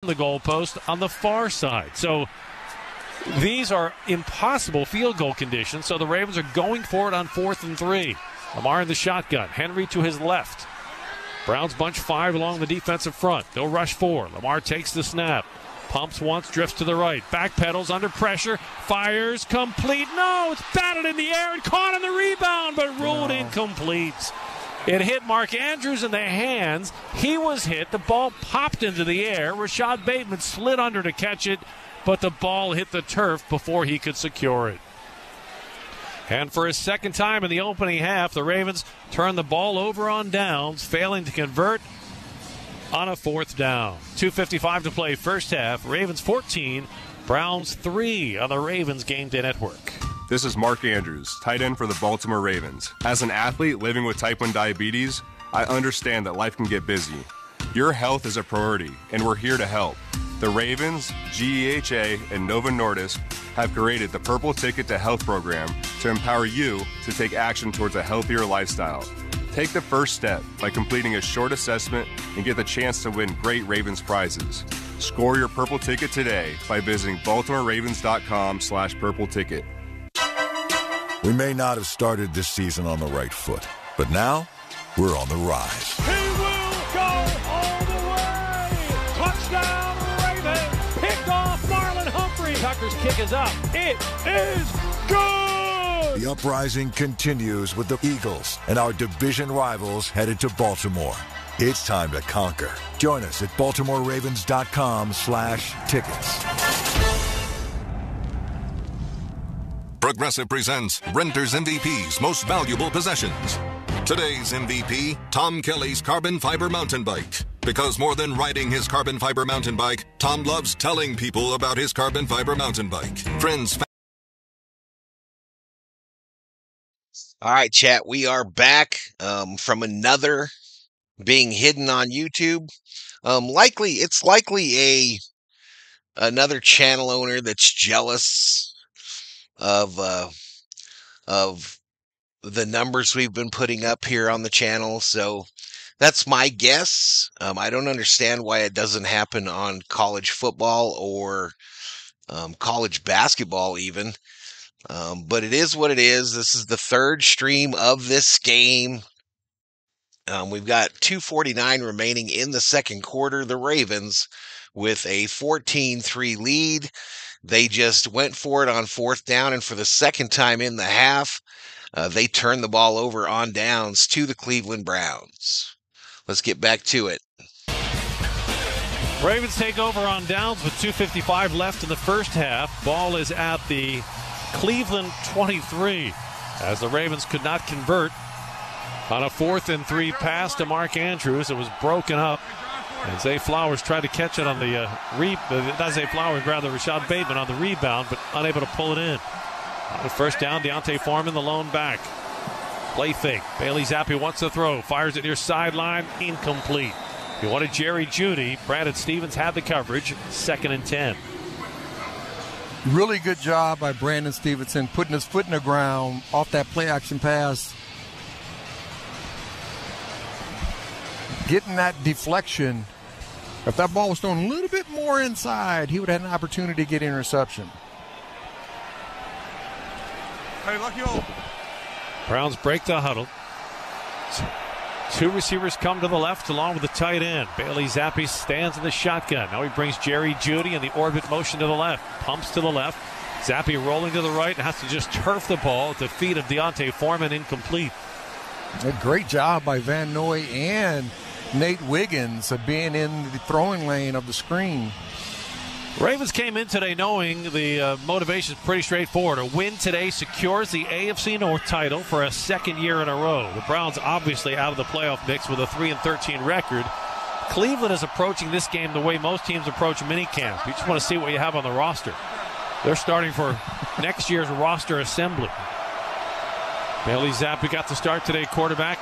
the goalpost on the far side. So these are impossible field goal conditions, so the Ravens are going for it on 4th and 3. Lamar in the shotgun. Henry to his left. Browns bunch 5 along the defensive front. They'll rush 4. Lamar takes the snap. Pumps once, drifts to the right. Backpedals under pressure. Fires, complete. No, it's batted in the air and caught on the rebound, but ruled incomplete. It hit Mark Andrews in the hands. He was hit. The ball popped into the air. Rashad Bateman slid under to catch it, but the ball hit the turf before he could secure it. And for a second time in the opening half, the Ravens turn the ball over on downs, failing to convert on a 4th down. 2:55 to play first half. Ravens 14, Browns 3 on the Ravens Game Day Network. This is Mark Andrews, tight end for the Baltimore Ravens. As an athlete living with type 1 diabetes, I understand that life can get busy. Your health is a priority, and we're here to help. The Ravens, GEHA, and Novo Nordisk have created the Purple Ticket to Health program to empower you to take action towards a healthier lifestyle. Take the first step by completing a short assessment and get the chance to win great Ravens prizes. Score your Purple Ticket today by visiting BaltimoreRavens.com/Purple Ticket. We may not have started this season on the right foot, but now we're on the rise. He will go all the way! Touchdown, Ravens! Picked off Marlon Humphrey. Tucker's kick is up. It is good! The uprising continues with the Eagles and our division rivals headed to Baltimore. It's time to conquer. Join us at BaltimoreRavens.com/tickets. Progressive presents Renter's MVP's Most Valuable Possessions. Today's MVP, Tom Kelly's carbon fiber mountain bike. Because more than riding his carbon fiber mountain bike, Tom loves telling people about his carbon fiber mountain bike. Friends. All right, chat, we are back from another being hidden on YouTube. It's likely another channel owner that's jealous of the numbers we've been putting up here on the channel. So that's my guess. I don't understand why it doesn't happen on college football or college basketball even. But it is what it is. This is the third stream of this game. We've got 2:49 remaining in the second quarter. The Ravens with a 14-3 lead. They just went for it on 4th down, and for the second time in the half, they turned the ball over on downs to the Cleveland Browns. Let's get back to it. Ravens take over on downs with 2:55 left in the first half. Ball is at the Cleveland 23 as the Ravens could not convert on a 4th and 3 pass to Mark Andrews. It was broken up. And Zay Flowers tried to catch it on the not Zay Flowers, rather Rashad Bateman on the rebound, but unable to pull it in. On the first down, Deontay Foreman, the lone back. Play fake. Bailey Zappi wants to throw. Fires it near sideline. Incomplete. He wanted Jerry Jeudy. Brandon Stevens had the coverage. 2nd and 10. Really good job by Brandon Stevenson putting his foot in the ground off that play action pass. Getting that deflection. If that ball was thrown a little bit more inside, he would have had an opportunity to get interception. Hey, lucky old. Browns break the huddle. 2 receivers come to the left along with the tight end. Bailey Zappi stands in the shotgun. Now he brings Jerry Jeudy in the orbit motion to the left. Pumps to the left. Zappi rolling to the right and has to just turf the ball at the feet of Deontay Foreman. Incomplete. A great job by Van Noy and Nate Wiggins of being in the throwing lane of the screen. Ravens came in today knowing the motivation is pretty straightforward. A win today secures the AFC North title for a second year in a row. The Browns obviously out of the playoff mix with a 3-13 record. Cleveland is approaching this game the way most teams approach minicamp. You just want to see what you have on the roster. They're starting for next year's roster assembly. Bailey Zappi got the start today, quarterback.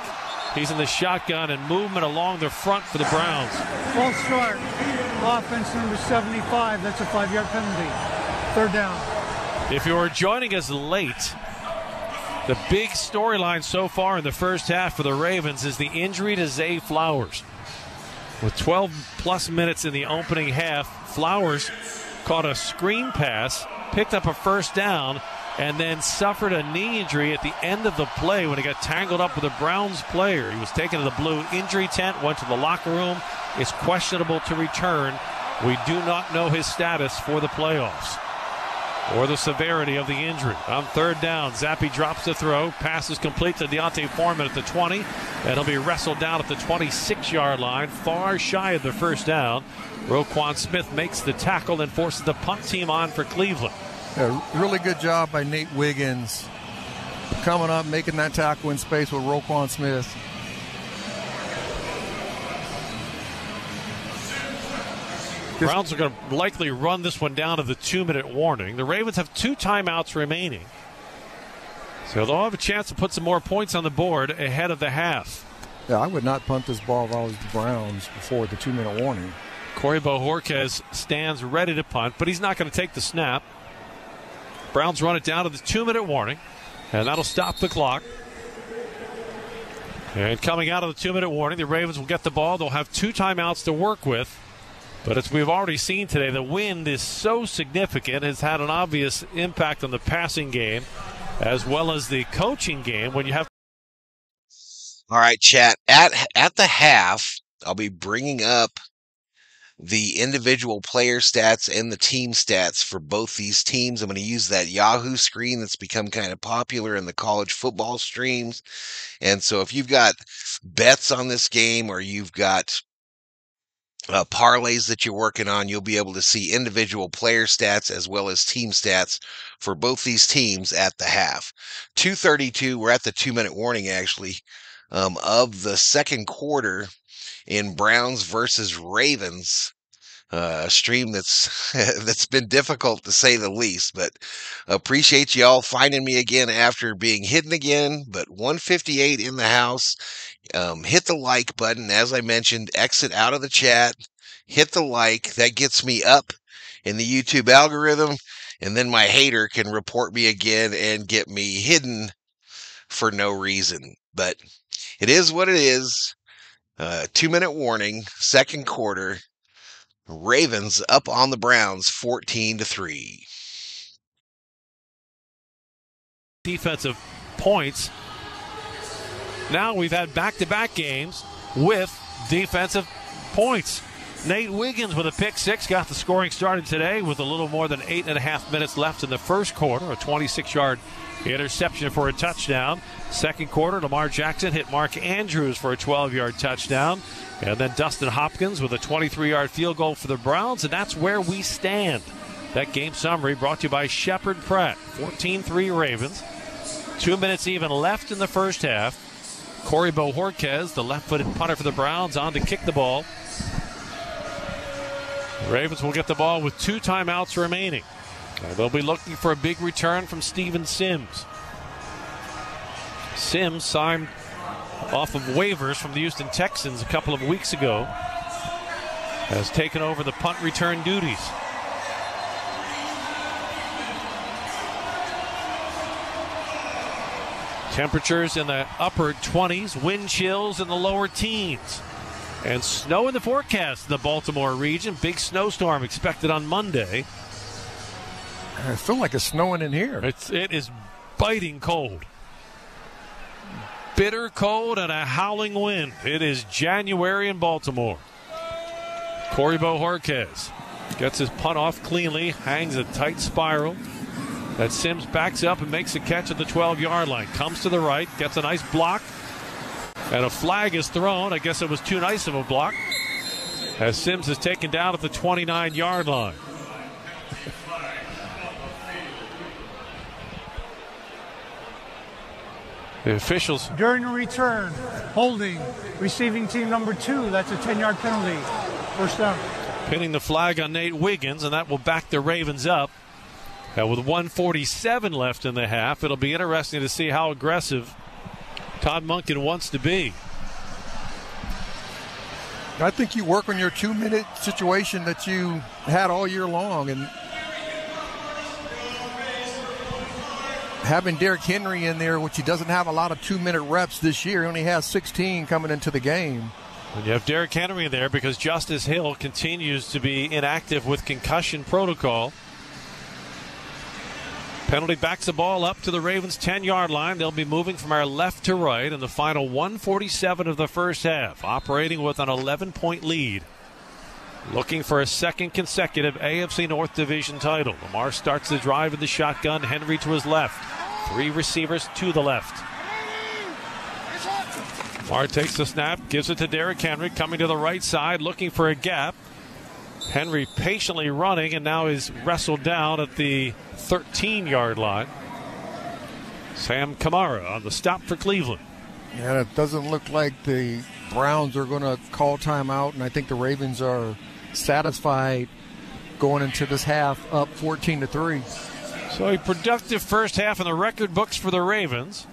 He's in the shotgun and movement along the front for the Browns. False start. Offense number 75. That's a 5-yard penalty. 3rd down. If you're joining us late, the big storyline so far in the first half for the Ravens is the injury to Zay Flowers. With 12-plus minutes in the opening half, Flowers caught a screen pass, picked up a first down, and then suffered a knee injury at the end of the play when he got tangled up with a Browns player. He was taken to the blue injury tent, went to the locker room. Is questionable to return. We do not know his status for the playoffs or the severity of the injury. On third down, Zappi drops the throw. Pass is complete to Deontay Foreman at the 20. And he'll be wrestled down at the 26-yard line, far shy of the first down. Roquan Smith makes the tackle and forces the punt team on for Cleveland. Yeah, really good job by Nate Wiggins coming up, making that tackle in space with Roquan Smith. Browns are going to likely run this one down to the 2-minute warning. The Ravens have 2 timeouts remaining, so they'll have a chance to put some more points on the board ahead of the half. Yeah, I would not punt this ball if I was the Browns before the 2-minute warning. Corey Bojorquez stands ready to punt, but he's not going to take the snap. Browns run it down to the 2-minute warning, and that'll stop the clock. And coming out of the 2-minute warning, the Ravens will get the ball. They'll have 2 timeouts to work with. But as we've already seen today, the wind is so significant, has had an obvious impact on the passing game as well as the coaching game. When you have. All right, chat. At the half, I'll be bringing up the individual player stats and the team stats for both these teams. I'm going to use that Yahoo screen that's become kind of popular in the college football streams. And so if you've got bets on this game or you've got parlays that you're working on, you'll be able to see individual player stats as well as team stats for both these teams at the half. 2:32, we're at the 2-minute warning actually, of the second quarter in Browns versus Ravens. A stream that's been difficult to say the least, but appreciate y'all finding me again after being hidden again. But 158 in the house. Hit the like button. As I mentioned, exit out of the chat. Hit the like. That gets me up in the YouTube algorithm. And then my hater can report me again and get me hidden for no reason. But it is what it is. 2-minute warning, second quarter. Ravens up on the Browns 14-3. Defensive points. Now we've had back-to-back games with defensive points. Nate Wiggins with a pick six got the scoring started today with a little more than 8.5 minutes left in the first quarter. A 26-yard interception for a touchdown. Second quarter, Lamar Jackson hit Mark Andrews for a 12-yard touchdown. And then Dustin Hopkins with a 23-yard field goal for the Browns. And that's where we stand. That game summary brought to you by Shepherd Pratt. 14-3 Ravens. 2 minutes even left in the first half. Corey Bojorquez, the left-footed punter for the Browns, on to kick the ball. The Ravens will get the ball with 2 timeouts remaining. They'll be looking for a big return from Steven Sims. Sims signed off of waivers from the Houston Texans a couple of weeks ago, has taken over the punt return duties. Temperatures in the upper 20s, wind chills in the lower teens, and snow in the forecast in the Baltimore region. Big snowstorm expected on Monday. I feel like it's snowing in here. It is biting cold. Bitter cold and a howling wind. It is January in Baltimore. Corey Bojorquez gets his punt off cleanly, hangs a tight spiral. That Sims backs up and makes a catch at the 12-yard line. Comes to the right, gets a nice block, and a flag is thrown. I guess it was too nice of a block, as Sims is taken down at the 29-yard line. The officials. During the return, holding, receiving team number 2. That's a 10-yard penalty. First down. Pinning the flag on Nate Wiggins, and that will back the Ravens up. With 1:47 left in the half, it'll be interesting to see how aggressive Todd Monken wants to be. I think you work on your 2-minute situation that you had all year long, and having Derrick Henry in there, which he doesn't have a lot of 2-minute reps this year, he only has 16 coming into the game. And you have Derrick Henry in there because Justice Hill continues to be inactive with concussion protocol. Penalty backs the ball up to the Ravens' 10-yard line. They'll be moving from our left to right in the final 1:47 of the first half, operating with an 11-point lead. Looking for a second consecutive AFC North Division title. Lamar starts the drive in the shotgun. Henry to his left. 3 receivers to the left. Lamar takes the snap, gives it to Derrick Henry, coming to the right side, looking for a gap. Henry patiently running and now is wrestled down at the 13-yard line. Sam Kamara on the stop for Cleveland. Yeah, it doesn't look like the Browns are going to call timeout, and I think the Ravens are satisfied going into this half up 14-3. So a productive first half in the record books for the Ravens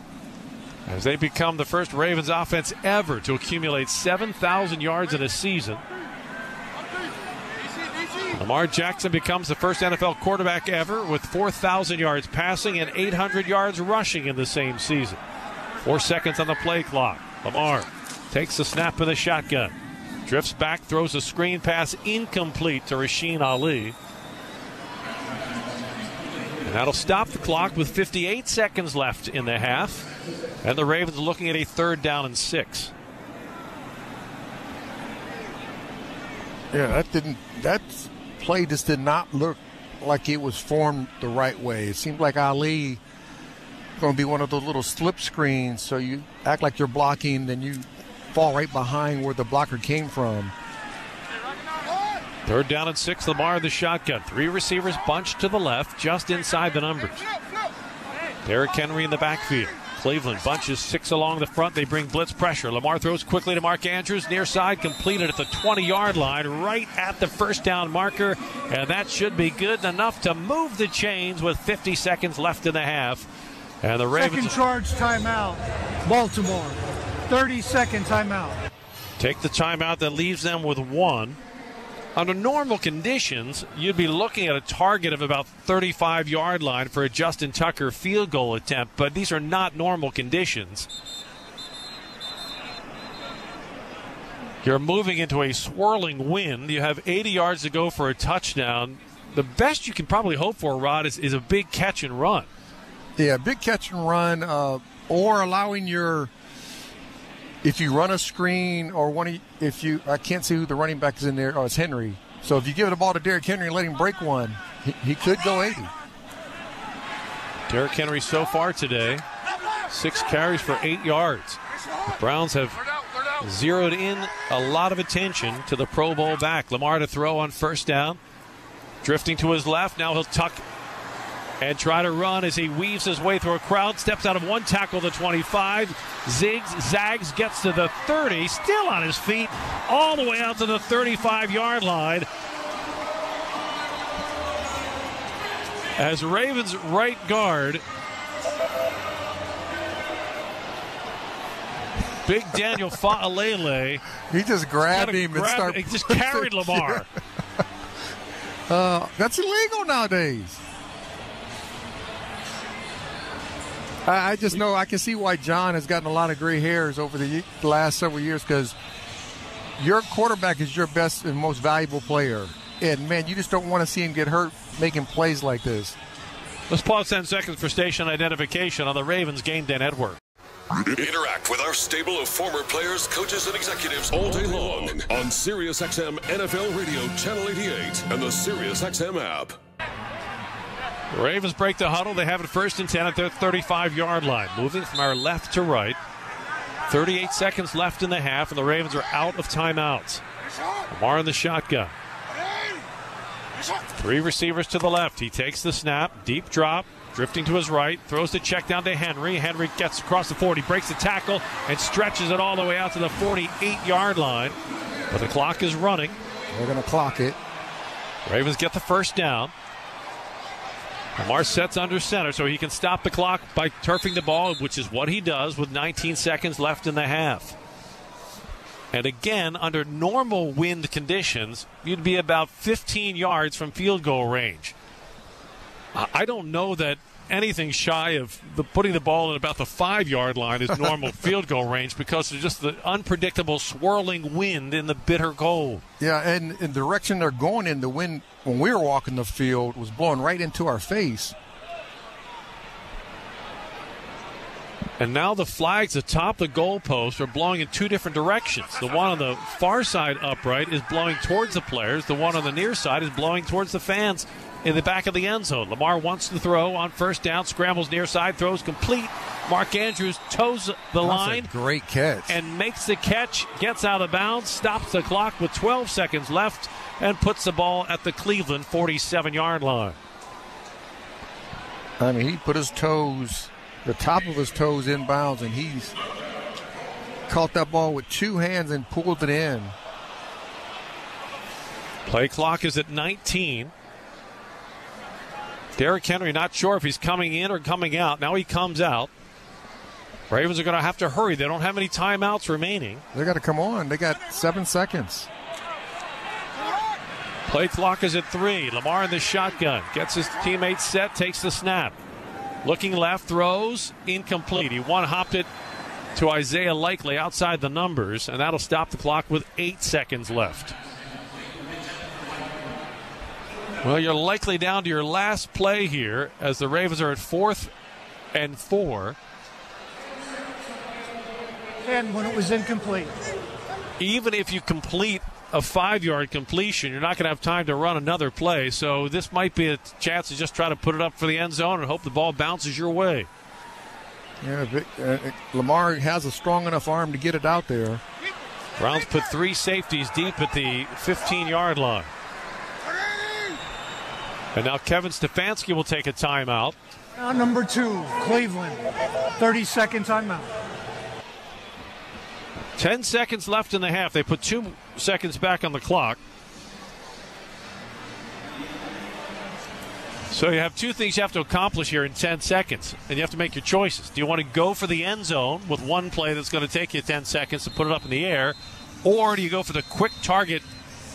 as they become the first Ravens offense ever to accumulate 7,000 yards in a season. Lamar Jackson becomes the first NFL quarterback ever with 4,000 yards passing and 800 yards rushing in the same season. 4 seconds on the play clock. Lamar takes the snap in the shotgun. Drifts back, throws a screen pass incomplete to Rasheen Ali. And that'll stop the clock with 58 seconds left in the half. And the Ravens looking at a 3rd down and 6. Yeah, that play just did not look like it was formed the right way. It seemed like Ali going to be one of those little slip screens, so you act like you're blocking, then you fall right behind where the blocker came from. 3rd down and 6, Lamar in the shotgun. 3 receivers bunched to the left, just inside the numbers. Derrick Henry in the backfield. Cleveland bunches 6 along the front. They bring blitz pressure. Lamar throws quickly to Mark Andrews. Near side, completed at the 20-yard line, right at the first down marker. And that should be good enough to move the chains with 50 seconds left in the half. And the Ravens... Second charge timeout. Baltimore. 30-second timeout. Take the timeout that leaves them with 1. Under normal conditions, you'd be looking at a target of about 35-yard line for a Justin Tucker field goal attempt, but these are not normal conditions. You're moving into a swirling wind. You have 80 yards to go for a touchdown. The best you can probably hope for, Rod, is a big catch and run. Yeah, big catch and run, or allowing your... If you run a screen or I can't see who the running back is in there. Oh, it's Henry. So if you give the ball to Derrick Henry and let him break one, he could go 80. Derrick Henry so far today, 6 carries for 8 yards. The Browns have zeroed in a lot of attention to the Pro Bowl back. Lamar to throw on 1st down. Drifting to his left. Now he'll tuck and try to run as he weaves his way through a crowd. Steps out of 1 tackle to 25. Zigs, zags, gets to the 30. Still on his feet. All the way out to the 35-yard line. As Ravens right guard, Big Daniel Fa'alele. He just grabbed him and started. He just carried Lamar. That's illegal nowadays. I just know I can see why John has gotten a lot of gray hairs over the last several years, because your quarterback is your best and most valuable player. And, man, you just don't want to see him get hurt making plays like this. Let's pause 10 seconds for station identification on the Ravens Game Day Network. Interact with our stable of former players, coaches, and executives all day long on SiriusXM NFL Radio Channel 88 and the SiriusXM app. The Ravens break the huddle. They have it 1st and 10 at their 35-yard line. Moving from our left to right. 38 seconds left in the half, and the Ravens are out of timeouts. Lamar in the shotgun. 3 receivers to the left. He takes the snap. Deep drop. Drifting to his right. Throws the check down to Henry. Henry gets across the 40. Breaks the tackle and stretches it all the way out to the 48-yard line. But the clock is running. They're going to clock it. Ravens get the 1st down. Lamar sets under center so he can stop the clock by turfing the ball, which is what he does with 19 seconds left in the half. And again, under normal wind conditions, you'd be about 15 yards from field goal range. I don't know that anything shy of putting the ball at about the 5-yard line is normal field goal range because of just the unpredictable swirling wind in the bitter cold. Yeah, and the direction they're going in, the wind when we were walking the field was blowing right into our face. And now the flags atop the goalpost are blowing in two different directions. The one on the far side upright is blowing towards the players. The one on the near side is blowing towards the fans in the back of the end zone. Lamar wants to throw on first down, scrambles near side, throws complete. Mark Andrews toes the line. That's a great catch. And makes the catch, gets out of bounds, stops the clock with 12 seconds left, and puts the ball at the Cleveland 47-yard line. I mean, he put his toes, the top of his toes inbounds, and he's caught that ball with two hands and pulled it in. Play clock is at 19. Derrick Henry not sure if he's coming in or coming out. Now he comes out. Ravens are going to have to hurry. They don't have any timeouts remaining. They got to come on. They got 7 seconds. Play clock is at 3. Lamar in the shotgun. Gets his teammates set, takes the snap. Looking left, throws, incomplete. He one-hopped it to Isaiah Likely outside the numbers, and that'll stop the clock with 8 seconds left. Well, you're likely down to your last play here as the Ravens are at 4th and 4. And when it was incomplete. Even if you complete a 5-yard completion, you're not going to have time to run another play. So this might be a chance to just try to put it up for the end zone and hope the ball bounces your way. Yeah, Lamar has a strong enough arm to get it out there. Browns put 3 safeties deep at the 15-yard line. And now Kevin Stefanski will take a timeout. Number 2, Cleveland. 30-second timeout. 10 seconds left in the half. They put 2 seconds back on the clock. So you have 2 things you have to accomplish here in 10 seconds, and you have to make your choices. Do you want to go for the end zone with one play that's going to take you 10 seconds to put it up in the air, or do you go for the quick target,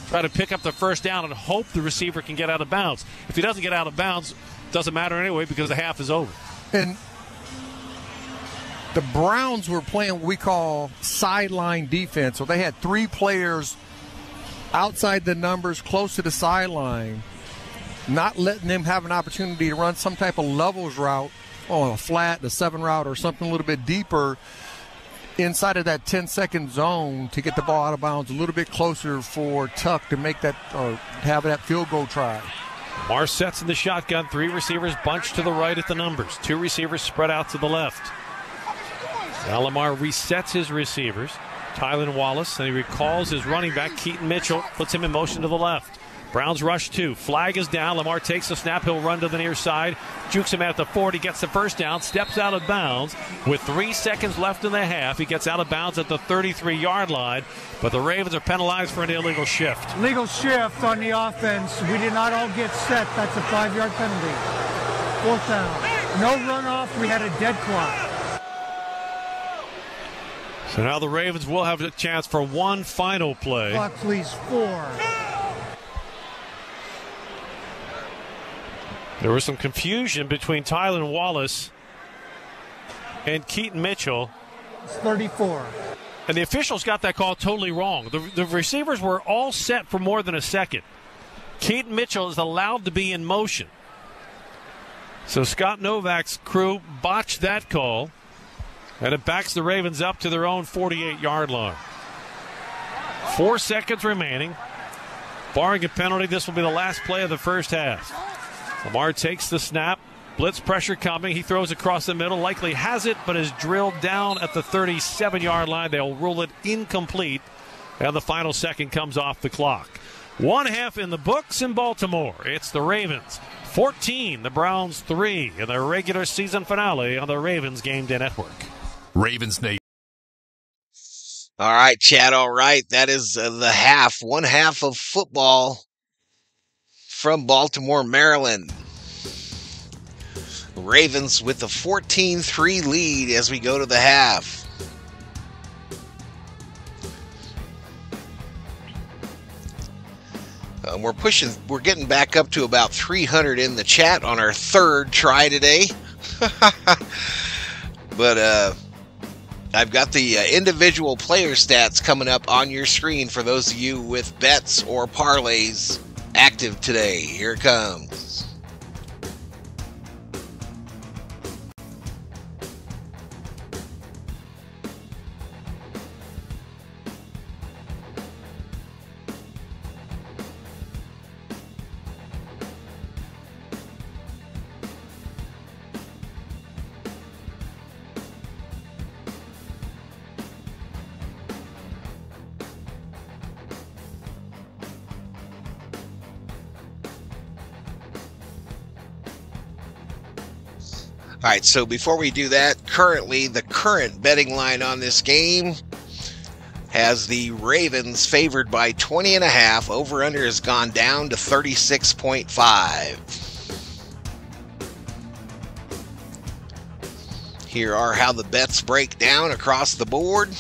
try to pick up the first down and hope the receiver can get out of bounds? If he doesn't get out of bounds, it doesn't matter anyway because the half is over. And the Browns were playing what we call sideline defense. So they had 3 players outside the numbers close to the sideline, not letting them have an opportunity to run some type of levels route on a flat, a 7 route, or something a little bit deeper inside of that 10-second zone to get the ball out of bounds a little bit closer for Tuck to make that or have that field goal try. Lamar sets in the shotgun. 3 receivers bunched to the right at the numbers. 2 receivers spread out to the left. Now Lamar resets his receivers. Tylan Wallace, and he recalls his running back, Keaton Mitchell, puts him in motion to the left. Browns rush 2. Flag is down. Lamar takes the snap. He'll run to the near side. Jukes him at the 40. Gets the first down. Steps out of bounds. With 3 seconds left in the half, he gets out of bounds at the 33-yard line. But the Ravens are penalized for an illegal shift. Legal shift on the offense. We did not all get set. That's a 5-yard penalty. 4th down. No runoff. We had a dead clock. So now the Ravens will have a chance for one final play. Clock, please. 4. There was some confusion between Tylan Wallace and Keaton Mitchell. It's 34. And the officials got that call totally wrong. The receivers were all set for more than a second. Keaton Mitchell is allowed to be in motion. So Scott Novak's crew botched that call, and it backs the Ravens up to their own 48-yard line. 4 seconds remaining. Barring a penalty, this will be the last play of the first half. Lamar takes the snap. Blitz pressure coming. He throws across the middle. Likely has it, but is drilled down at the 37-yard line. They'll rule it incomplete. And the final second comes off the clock. 1 half in the books in Baltimore. It's the Ravens 14, the Browns 3 in their regular season finale on the Ravens Game Day Network. Ravens Nation. All right, Chad. All right. That is the half. 1 half of football from Baltimore, Maryland. Ravens with a 14-3 lead as we go to the half. We're getting back up to about 300 in the chat on our 3rd try today. But I've got the individual player stats coming up on your screen for those of you with bets or parlays active today. Here it comes. All right, so before we do that, currently the current betting line on this game has the Ravens favored by 20.5. Over-under has gone down to 36.5. Here are how the bets break down across the board.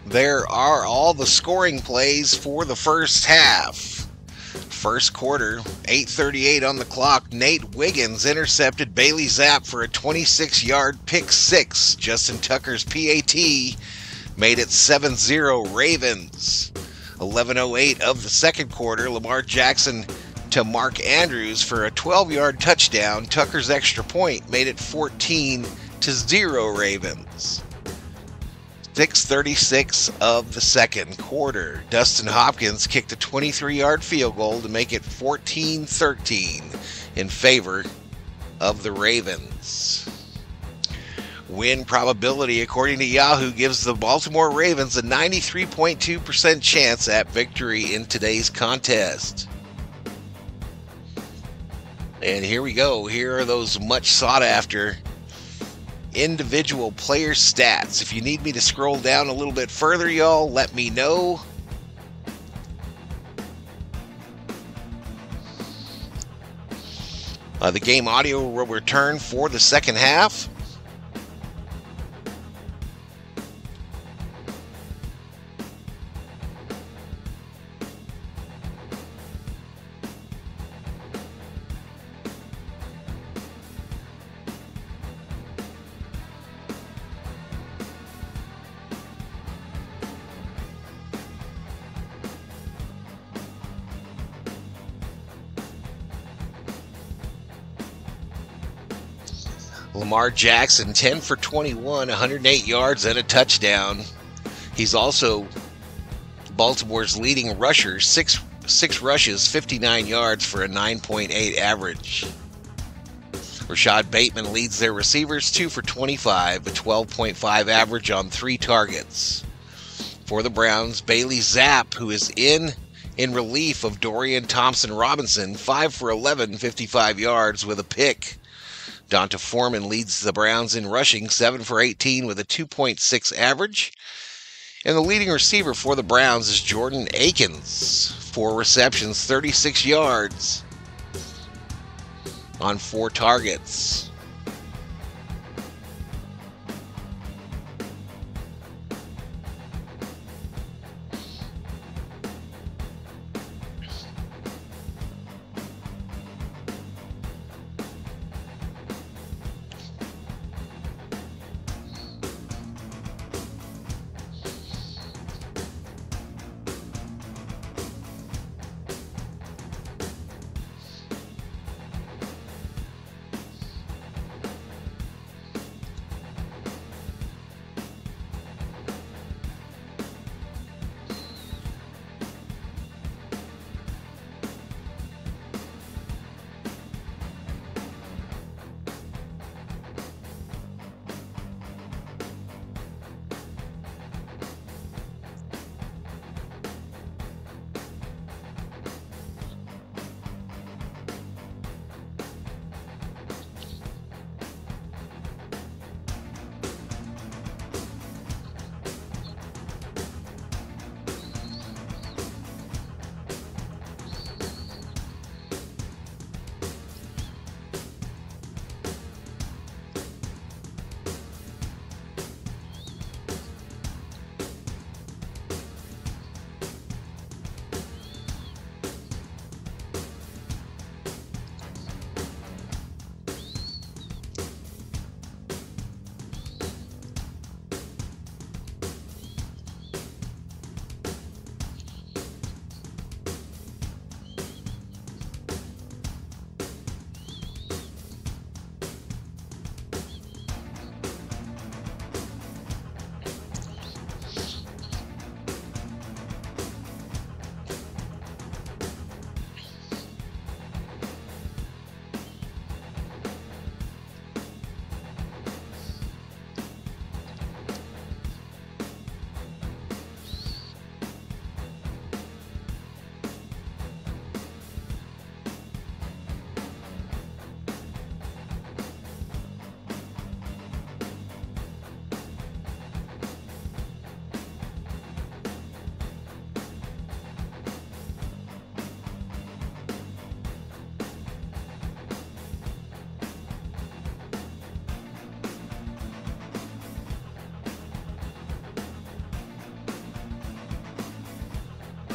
There are all the scoring plays for the first half. First quarter, 8:38 on the clock. Nate Wiggins intercepted Bailey Zapp for a 26-yard pick six. Justin Tucker's PAT made it 7-0 Ravens. 11:08 of the second quarter, Lamar Jackson to Mark Andrews for a 12-yard touchdown. Tucker's extra point made it 14-0 Ravens. 6:36 of the second quarter. Dustin Hopkins kicked a 23-yard field goal to make it 14-13 in favor of the Ravens. Win probability, according to Yahoo, gives the Baltimore Ravens a 93.2% chance at victory in today's contest. And here we go. Here are those much sought after individual player stats. If you need me to scroll down a little bit further, y'all, let me know. The game audio will return for the second half. Lamar Jackson, 10 for 21, 108 yards and a touchdown. He's also Baltimore's leading rusher, six rushes, 59 yards for a 9.8 average. Rashad Bateman leads their receivers, 2 for 25, a 12.5 average on 3 targets. For the Browns, Bailey Zapp, who is in relief of Dorian Thompson-Robinson, 5 for 11, 55 yards with a pick. Donta Foreman leads the Browns in rushing, 7 for 18 with a 2.6 average. And the leading receiver for the Browns is Jordan Akins, 4 receptions, 36 yards on 4 targets.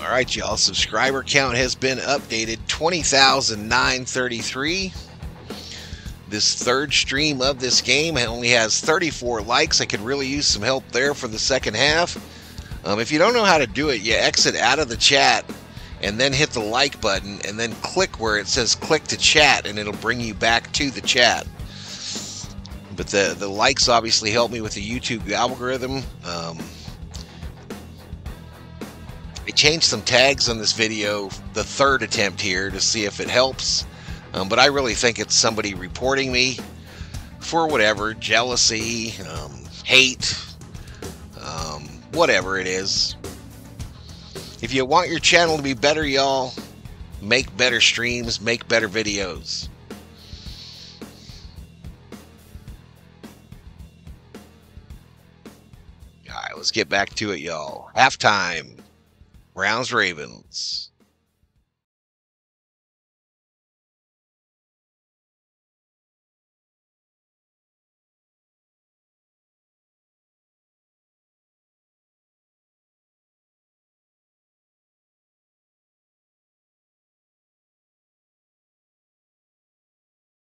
All right, y'all. Subscriber count has been updated. 20,933. This third stream of this game only has 34 likes. I could really use some help there for the second half. If you don't know how to do it, you exit out of the chat and then hit the like button and then click where it says click to chat, and it'll bring you back to the chat. But the likes obviously help me with the YouTube algorithm. I changed some tags on this video, the third attempt here, to see if it helps. But I really think it's somebody reporting me for whatever, jealousy, hate, whatever it is. If you want your channel to be better, y'all, make better streams, make better videos. All right, let's get back to it, y'all. Halftime. Browns Ravens.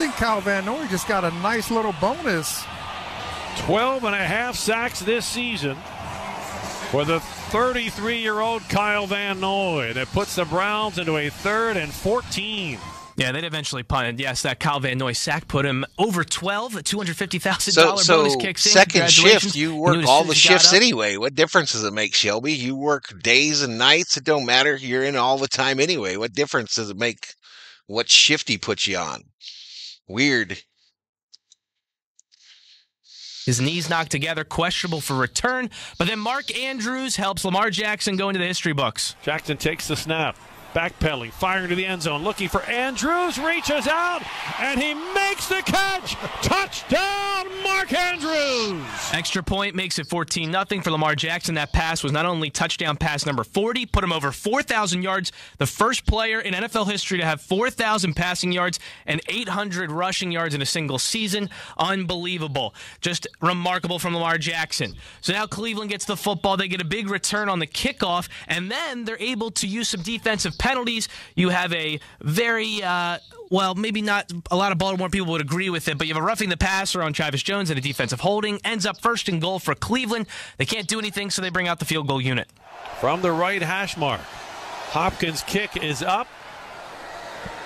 I think Kyle Van Noy just got a nice little bonus. 12.5 sacks this season for the 33-year-old Kyle Van Noy. That puts the Browns into a 3rd and 14. Yeah, they'd eventually punted. Yes, that Kyle Van Noy sack put him over 12. A $250,000 bonus kicks in. Second shift, you work all the shifts anyway. What difference does it make, Shelby? You work days and nights. It don't matter. You're in all the time anyway. What difference does it make what shift he puts you on? Weird. His knees knocked together, questionable for return. But then Mark Andrews helps Lamar Jackson go into the history books. Jackson takes the snap. Backpedaling, firing to the end zone, looking for Andrews, reaches out, and he makes the catch. Touchdown, Mark Andrews! Extra point makes it 14-0 for Lamar Jackson. That pass was not only touchdown pass number 40, put him over 4,000 yards, the first player in NFL history to have 4,000 passing yards and 800 rushing yards in a single season. Unbelievable. Just remarkable from Lamar Jackson. So now Cleveland gets the football. They get a big return on the kickoff, and then they're able to use some defensive penalties. You have a very, well, maybe not a lot of Baltimore people would agree with it, but you have a roughing the passer on Travis Jones and a defensive holding. Ends up 1st and goal for Cleveland. They can't do anything, so they bring out the field goal unit. From the right hash mark, Hopkins' kick is up,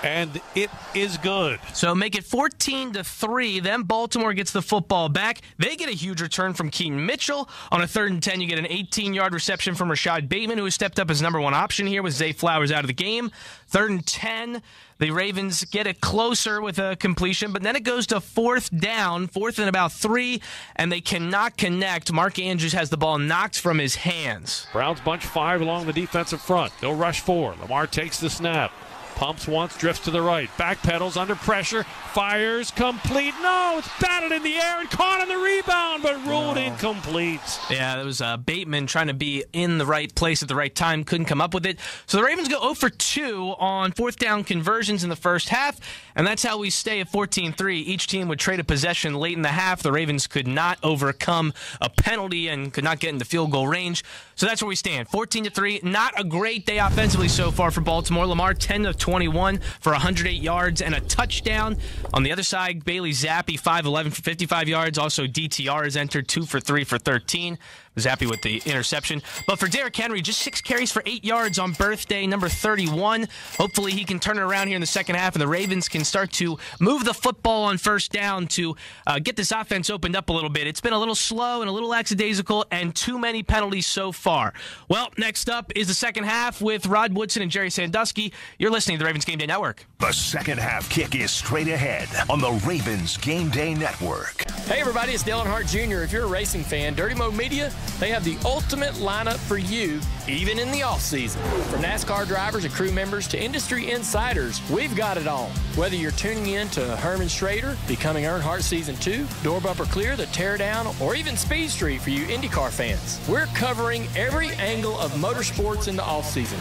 and it is good. So make it 14-3. Then Baltimore gets the football back. They get a huge return from Keaton Mitchell. On a 3rd and 10, you get an 18-yard reception from Rashad Bateman, who has stepped up as number 1 option here with Zay Flowers out of the game. 3rd and 10, the Ravens get it closer with a completion, but then it goes to 4th down, 4th and about 3, and they cannot connect. Mark Andrews has the ball knocked from his hands. Browns bunch 5 along the defensive front. They'll rush 4. Lamar takes the snap. Pumps once, drifts to the right. Backpedals under pressure. Fires complete. No, it's batted in the air and caught on the rebound, but ruled incomplete. Yeah, that was Bateman trying to be in the right place at the right time. Couldn't come up with it. So the Ravens go 0 for 2 on 4th down conversions in the first half, and that's how we stay at 14-3. Each team would trade a possession late in the half. The Ravens could not overcome a penalty and could not get into field goal range. So that's where we stand, 14-3. Not a great day offensively so far for Baltimore. Lamar 10-21 for 108 yards and a touchdown. On the other side, Bailey Zappi 5-11 for 55 yards. Also, DTR has entered 2 for 3 for 13. Zappi with the interception. But for Derrick Henry, just 6 carries for 8 yards on birthday number 31. Hopefully he can turn it around here in the second half, and the Ravens can start to move the football on 1st down to get this offense opened up a little bit. It's been a little slow and a little lackadaisical, and too many penalties so far. Well, next up is the second half with Rod Woodson and Jerry Sandusky. You're listening to the Ravens Game Day Network. The second half kick is straight ahead on the Ravens Game Day Network. Hey everybody, it's Dale Earnhardt Jr. If you're a racing fan, Dirty Mo Media, they have the ultimate lineup for you, even in the off-season. From NASCAR drivers and crew members to industry insiders, we've got it all. Whether you're tuning in to Herman Schrader, Becoming Earnhardt Season 2, Door Bumper Clear, The Teardown, or even Speed Street for you IndyCar fans, we're covering every angle of motorsports in the off-season.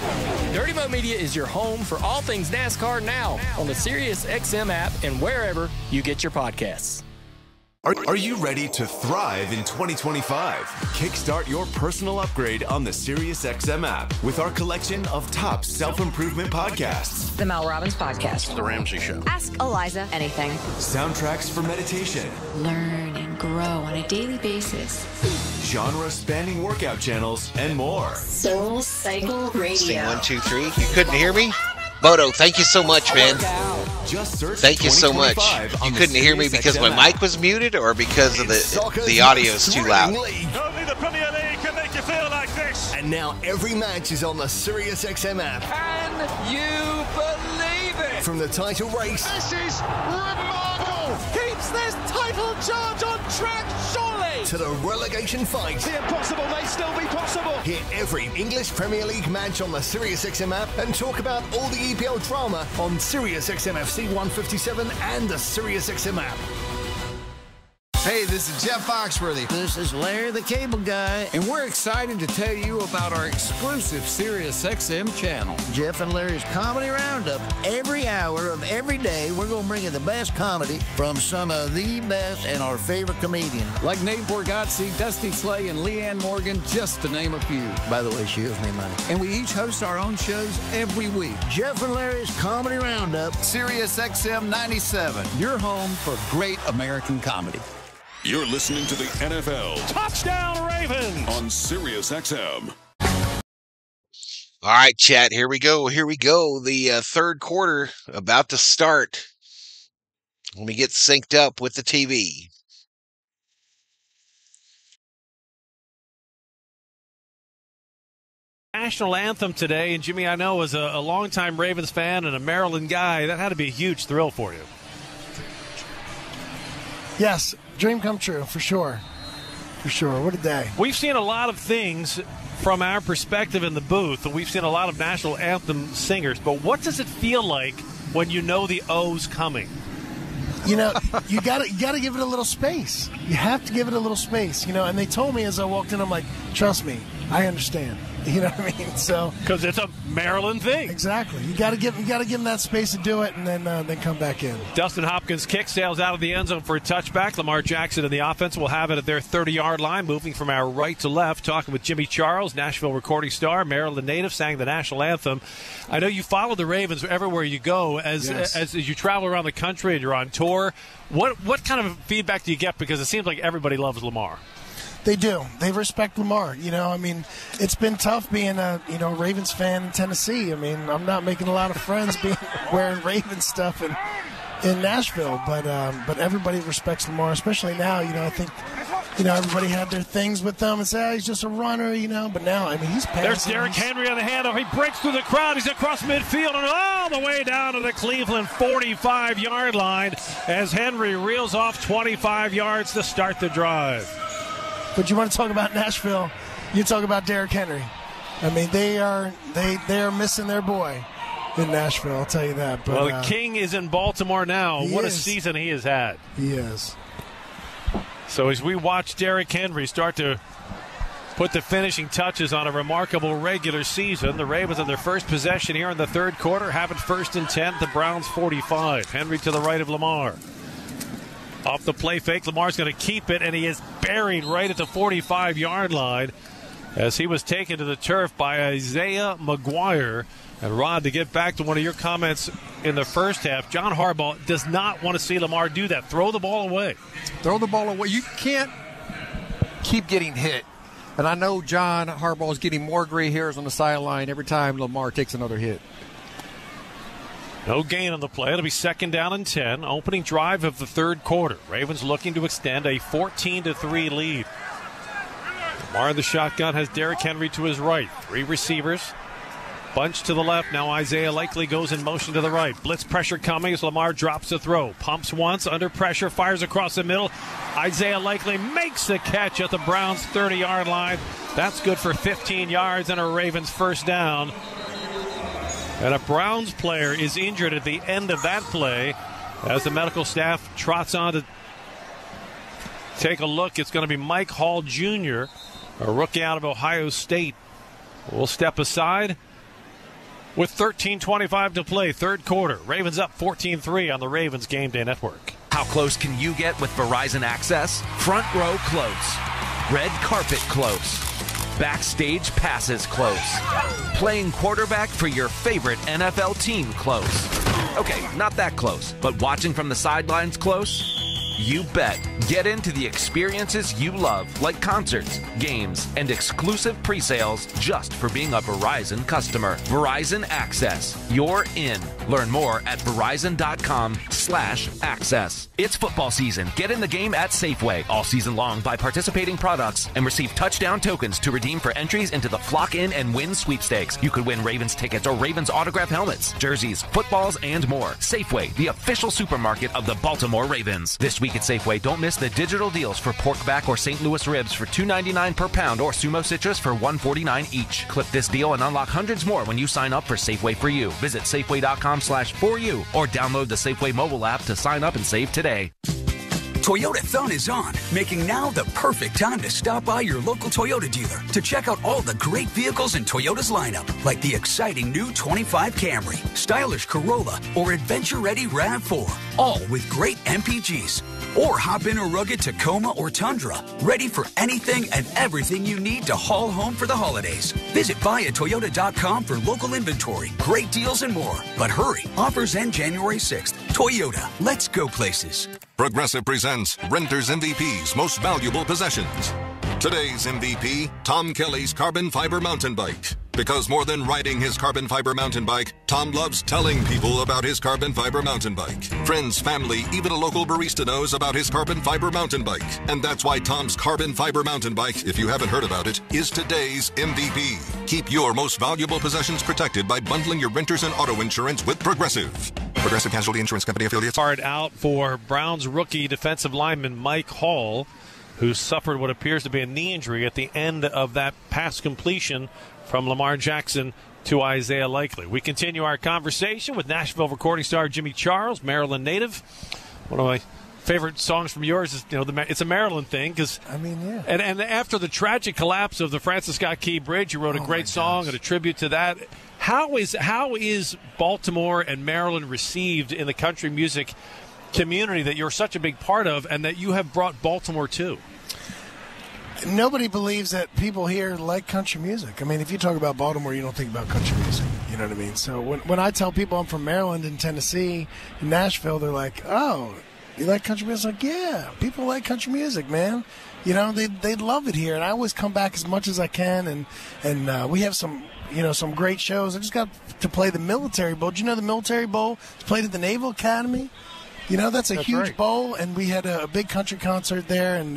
Dirty Mo Media is your home for all things NASCAR now on the SiriusXM app and wherever you get your podcasts. Are you ready to thrive in 2025? Kickstart your personal upgrade on the SiriusXM app with our collection of top self-improvement podcasts. The Mel Robbins Podcast. The Ramsey Show. Ask Eliza anything. Soundtracks for meditation. Learn and grow on a daily basis. Genre-spanning workout channels and more. Soul Cycle Radio. Sing 1, 2, 3. You couldn't hear me? Bodo, thank you so much, man. Just search thank you so much. You couldn't hear me because my mic was muted or because of the audio is too loud? Only the Premier League can make you feel like this. And now every match is on the SiriusXM app. Can you believe it? From the title race. This is remarkable. Keeps this title charge on track, surely. To the relegation fight. The impossible may still be possible. Hear every English Premier League match on the SiriusXM app and talk about all the EPL drama on SiriusXM FC 157 and the SiriusXM app. Hey, this is Jeff Foxworthy. This is Larry the Cable Guy. And we're excited to tell you about our exclusive SiriusXM channel. Jeff and Larry's Comedy Roundup. Every hour of every day, we're going to bring you the best comedy from some of the best and our favorite comedians. Like Nate Borgazzi, Dusty Slay, and Leanne Morgan, just to name a few. By the way, she owes me money. And we each host our own shows every week. Jeff and Larry's Comedy Roundup. SiriusXM 97, your home for great American comedy. You're listening to the NFL Touchdown Ravens on SiriusXM. All right, chat. Here we go. The third quarter about to start. Let me get synced up with the TV. National anthem today, and Jimmy, I know as a longtime Ravens fan and a Maryland guy, that had to be a huge thrill for you. Yes, dream come true, for sure. For sure. What a day. We've seen a lot of things from our perspective in the booth, and we've seen a lot of national anthem singers, but what does it feel like when you know the O's coming? You know, you gotta give it a little space. You have to give it a little space, you know, and they told me as I walked in, I'm like, trust me, I understand. You know what I mean? So because it's a Maryland thing. Exactly. You got to give them that space to do it, and then come back in. Dustin Hopkins kick sails out of the end zone for a touchback. Lamar Jackson and the offense will have it at their 30-yard line, moving from our right to left. Talking with Jimmy Charles, Nashville recording star, Maryland native, sang the national anthem. I know you follow the Ravens everywhere you go as you travel around the country and you're on tour. What kind of feedback do you get? Because it seems like everybody loves Lamar. They do. They respect Lamar. You know, I mean, it's been tough being a Ravens fan in Tennessee. I mean, I'm not making a lot of friends wearing Ravens stuff in Nashville, but everybody respects Lamar, especially now. You know, I think everybody had their things with them and say, he's just a runner, but now, I mean, he's passing. There's Derrick Henry on the handoff. He breaks through the crowd. He's across midfield and all the way down to the Cleveland 45-yard line as Henry reels off 25 yards to start the drive. But you want to talk about Nashville, you talk about Derrick Henry. I mean, they are missing their boy in Nashville, I'll tell you that. But, well, the King is in Baltimore now. What a season he has had. He is. So as we watch Derrick Henry start to put the finishing touches on a remarkable regular season, the Ravens on their first possession here in the third quarter have it 1st and 10 at the Browns 45. Henry to the right of Lamar. Off the play fake, Lamar's going to keep it, and he is buried right at the 45-yard line as he was taken to the turf by Isaiah McGuire. And, Rod, to get back to one of your comments in the first half, John Harbaugh does not want to see Lamar do that. Throw the ball away. Throw the ball away. You can't keep getting hit. And I know John Harbaugh is getting more gray hairs on the sideline every time Lamar takes another hit. No gain on the play. It'll be 2nd down and 10. Opening drive of the third quarter. Ravens looking to extend a 14-3 lead. Lamar in the shotgun has Derrick Henry to his right. 3 receivers. Bunch to the left. Now Isaiah Likely goes in motion to the right. Blitz pressure coming as Lamar drops the throw. Pumps once, under pressure, fires across the middle. Isaiah Likely makes the catch at the Browns' 30-yard line. That's good for 15 yards and a Ravens first down. And a Browns player is injured at the end of that play as the medical staff trots on to take a look. It's going to be Mike Hall Jr., a rookie out of Ohio State. We'll step aside with 13:25 to play, third quarter. Ravens up 14-3 on the Ravens Game Day Network. How close can you get with Verizon Access? Front row close. Red carpet close. Backstage passes close. Playing quarterback for your favorite NFL team close. Okay, not that close, but watching from the sidelines close? You bet. Get into the experiences you love, like concerts, games, and exclusive pre-sales just for being a Verizon customer. Verizon Access. You're in. Learn more at verizon.com/access. It's football season. Get in the game at Safeway all season long by participating products and receive touchdown tokens to redeem for entries into the Flock In and Win sweepstakes. You could win Ravens tickets or Ravens autograph helmets, jerseys, footballs, and more. Safeway, the official supermarket of the Baltimore Ravens. This week at Safeway, don't miss the digital deals for pork back or St. Louis ribs for $2.99 per pound or Sumo Citrus for $1.49 each. Clip this deal and unlock hundreds more when you sign up for Safeway for You. Visit Safeway.com/4U or download the Safeway mobile app to sign up and save today. Toyotathon is on, making now the perfect time to stop by your local Toyota dealer to check out all the great vehicles in Toyota's lineup, like the exciting new 25 Camry, stylish Corolla, or adventure-ready RAV4, all with great MPGs. Or hop in a rugged Tacoma or Tundra, ready for anything and everything you need to haul home for the holidays. Visit buyatoyota.com for local inventory, great deals, and more. But hurry, offers end January 6th. Toyota, let's go places. Progressive presents Renter's MVP's Most Valuable Possessions. Today's MVP, Tom Kelly's carbon fiber mountain bike. Because more than riding his carbon fiber mountain bike, Tom loves telling people about his carbon fiber mountain bike. Friends, family, even a local barista knows about his carbon fiber mountain bike. And that's why Tom's carbon fiber mountain bike, if you haven't heard about it, is today's MVP. Keep your most valuable possessions protected by bundling your renters and auto insurance with Progressive. Progressive Casualty Insurance Company affiliates. Hard out for Browns rookie defensive lineman Mike Hall, who suffered what appears to be a knee injury at the end of that pass completion from Lamar Jackson to Isaiah Likely. We continue our conversation with Nashville recording star Jimmy Charles, Maryland native. One of my favorite songs from yours is, it's a Maryland thing, because yeah. And after the tragic collapse of the Francis Scott Key Bridge, you wrote a great song and a tribute to that. How is Baltimore and Maryland received in the country music community that you're such a big part of, and that you have brought Baltimore to? Nobody believes that people here like country music. I mean, if you talk about Baltimore, you don't think about country music. You know what I mean? So when I tell people I'm from Maryland and Tennessee and Nashville, they're like, "Oh, you like country music?" Like, yeah, people like country music, man. They love it here, and I always come back as much as I can, and we have some great shows. I just got to play the Military Bowl. Did you know the Military Bowl is played at the Naval Academy? That's a huge right. bowl, and we had a big country concert there, and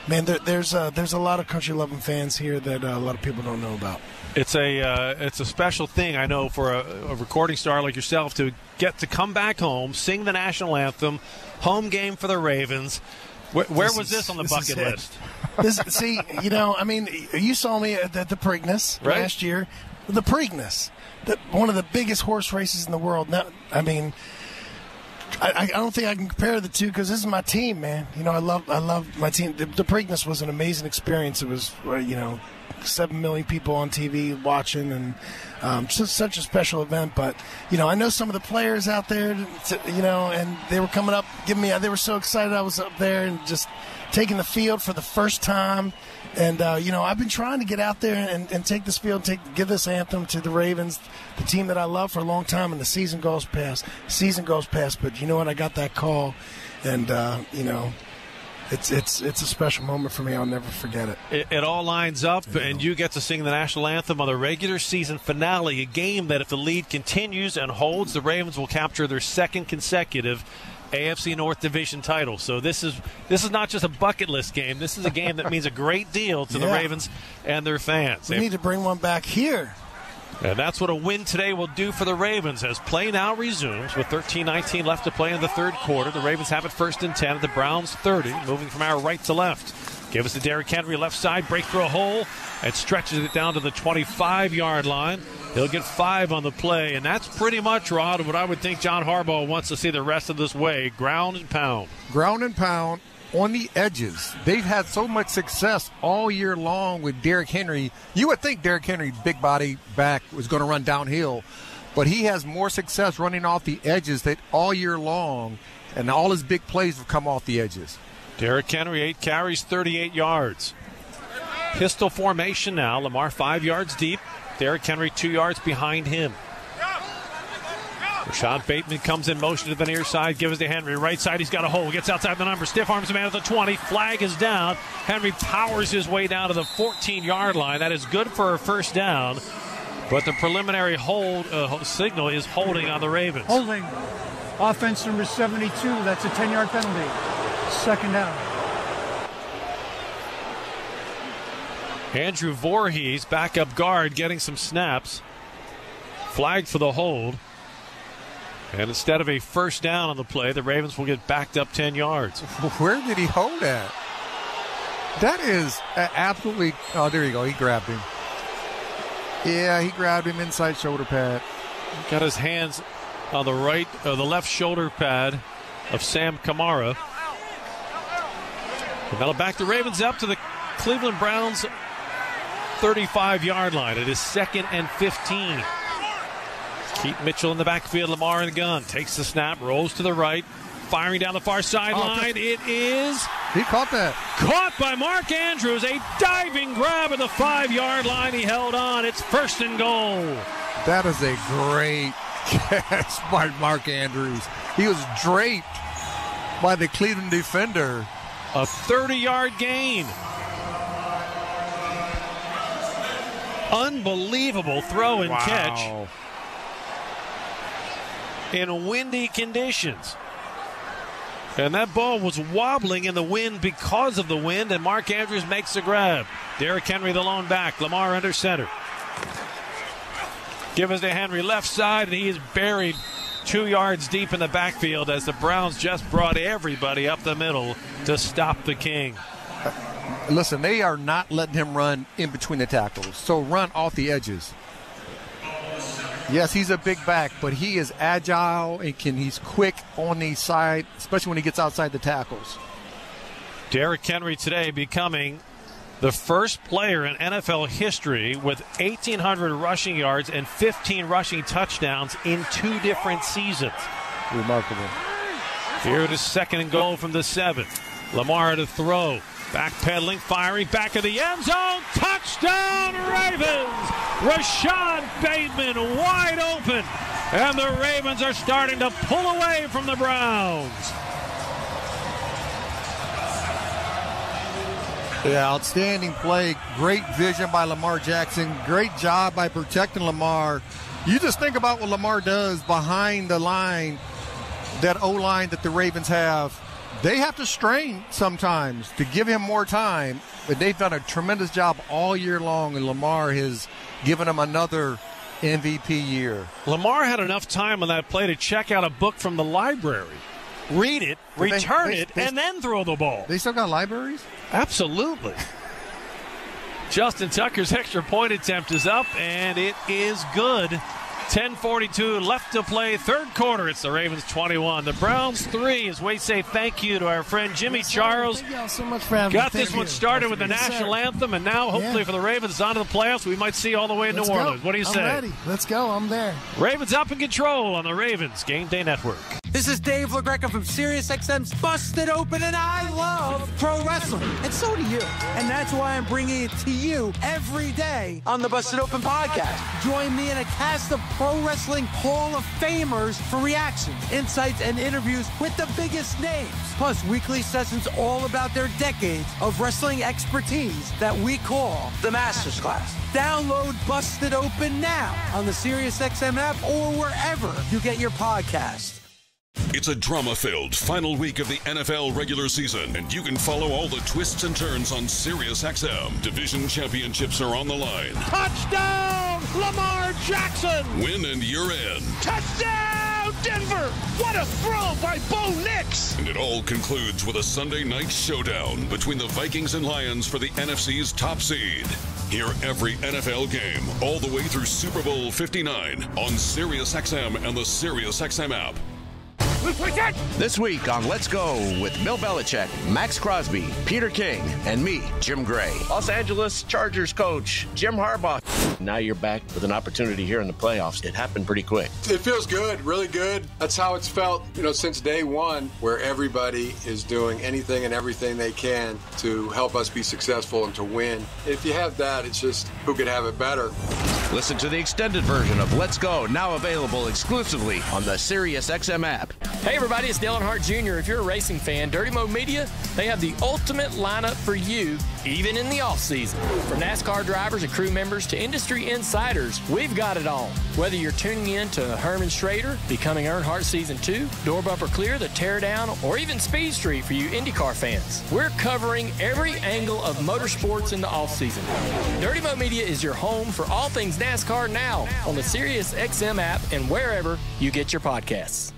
man, there's a lot of country loving fans here that a lot of people don't know about. It's a special thing, I know, for a recording star like yourself to get to come back home, sing the national anthem, home game for the Ravens. Where was this on the bucket list? You saw me at the Preakness last year. The Preakness, one of the biggest horse races in the world. Now, I don't think I can compare the two, because this is my team, man. I love my team. The Preakness was an amazing experience. It was 7 million people on TV watching, and just such a special event. But I know some of the players out there, and they were coming up, they were so excited. I was up there and just taking the field for the first time. And, I've been trying to get out there and take this field, give this anthem to the Ravens, the team that I love, for a long time, and the season goes past. But you know what? I got that call, and, it's a special moment for me. I'll never forget it. It all lines up, and you get to sing the national anthem on the regular season finale, a game that if the lead continues and holds, the Ravens will capture their second consecutive AFC North Division title. So this is not just a bucket list game. This is a game that means a great deal to the Ravens and their fans. We need to bring one back here. And that's what a win today will do for the Ravens, as play now resumes with 13-19 left to play in the third quarter. The Ravens have it 1st and 10 at the Browns 30, moving from our right to left. Give us to Derrick Henry, left side, break through a hole, and stretches it down to the 25-yard line. He'll get 5 on the play, and that's pretty much, Rod, what I would think John Harbaugh wants to see the rest of this way, ground and pound. Ground and pound on the edges. They've had so much success all year long with Derrick Henry. You would think Derrick Henry, big body back, was going to run downhill, but he has more success running off the edges that all year long. and all his big plays have come off the edges. Derrick Henry, 8 carries, 38 yards. Pistol formation now. Lamar 5 yards deep. Derrick Henry 2 yards behind him. Rashad Bateman comes in motion to the near side, gives to Henry. Right side, he's got a hole. Gets outside the number. Stiff arms the man at the 20. Flag is down. Henry powers his way down to the 14-yard line. That is good for a first down. But the preliminary hold signal is holding on the Ravens. Holding. Offense number 72. That's a 10-yard penalty. Second down. Andrew Voorhees, backup guard, getting some snaps. Flagged for the hold. And instead of a first down on the play, the Ravens will get backed up 10 yards. Where did he hold at? That is absolutely... Oh, there you go. He grabbed him. Yeah, he grabbed him inside shoulder pad. Got his hands on the the left shoulder pad of Sam Kamara. And that'll back the Ravens up to the Cleveland Browns 35-yard line. It is 2nd and 15. Keith Mitchell in the backfield, Lamar in the gun. Takes the snap, rolls to the right, firing down the far sideline. It is... He caught that. Caught by Mark Andrews. A diving grab at the 5-yard line. He held on. It's 1st and goal. That is a great catch by Mark Andrews. He was draped by the Cleveland defender. A 30-yard gain. Unbelievable throw and catch in windy conditions. And that ball was wobbling in the wind because of the wind, and Mark Andrews makes the grab. Derrick Henry the lone back. Lamar under center. Give us to Henry left side, and he is buried 2 yards deep in the backfield as the Browns just brought everybody up the middle to stop the King. Listen, they are not letting him run in between the tackles, so run off the edges. Yes, he's a big back, but he is agile and he's quick on the side, especially when he gets outside the tackles. Derrick Henry today becoming the first player in NFL history with 1,800 rushing yards and 15 rushing touchdowns in 2 different seasons. Remarkable. Here it is 2nd and goal from the 7. Lamar to throw. Backpedaling, firing, back of the end zone. Touchdown, Ravens! Rashad Bateman wide open. And the Ravens are starting to pull away from the Browns. Yeah, outstanding play. Great vision by Lamar Jackson. Great job by protecting Lamar. You just think about what Lamar does behind the line, that O-line that the Ravens have. They have to strain sometimes to give him more time, but they've done a tremendous job all year long, and Lamar has given him another MVP year. Lamar had enough time on that play to check out a book from the library, read it, return it, and then throw the ball. They still got libraries? Absolutely. Justin Tucker's extra point attempt is up, and it is good. 10:42 left to play, 3rd quarter. It's the Ravens 21, the Browns 3. As we say thank you to our friend Jimmy Charles. Thank y'all so much for having me. Got this one started with the national anthem, and now hopefully for the Ravens on to the playoffs. We might see all the way in New Orleans. What do you say? I'm ready. Let's go. I'm there. Ravens up in control on the Ravens Game Day Network. This is Dave LaGreca from SiriusXM's Busted Open, and I love pro wrestling. And so do you. And that's why I'm bringing it to you every day on the Busted Open podcast. Join me in a cast of pro wrestling Hall of Famers for reactions, insights, and interviews with the biggest names. Plus, weekly sessions all about their decades of wrestling expertise that we call the Masters Class. Download Busted Open now on the SiriusXM app or wherever you get your podcasts. It's a drama-filled final week of the NFL regular season, and you can follow all the twists and turns on SiriusXM. Division championships are on the line. Touchdown, Lamar Jackson! Win and you're in. Touchdown, Denver! What a throw by Bo Nix! And it all concludes with a Sunday night showdown between the Vikings and Lions for the NFC's top seed. Hear every NFL game all the way through Super Bowl 59 on SiriusXM and the SiriusXM app. This week on Let's Go with Bill Belichick, Max Crosby, Peter King, and me, Jim Gray. Los Angeles Chargers coach Jim Harbaugh. Now you're back with an opportunity here in the playoffs. It happened pretty quick. It feels good, really good. That's how it's felt, since day one, where everybody is doing anything and everything they can to help us be successful and to win. If you have that, it's just who could have it better. Listen to the extended version of Let's Go, now available exclusively on the SiriusXM app. Hey everybody, it's Dale Earnhardt Jr. If you're a racing fan, Dirty Mo Media, they have the ultimate lineup for you, even in the off-season. From NASCAR drivers and crew members to industry insiders, we've got it all. Whether you're tuning in to Herman Schrader, Becoming Earnhardt Season 2, Door Bumper Clear, The Teardown, or even Speed Street for you IndyCar fans, we're covering every angle of motorsports in the off-season. Dirty Mo Media is your home for all things NASCAR now on the SiriusXM app and wherever you get your podcasts.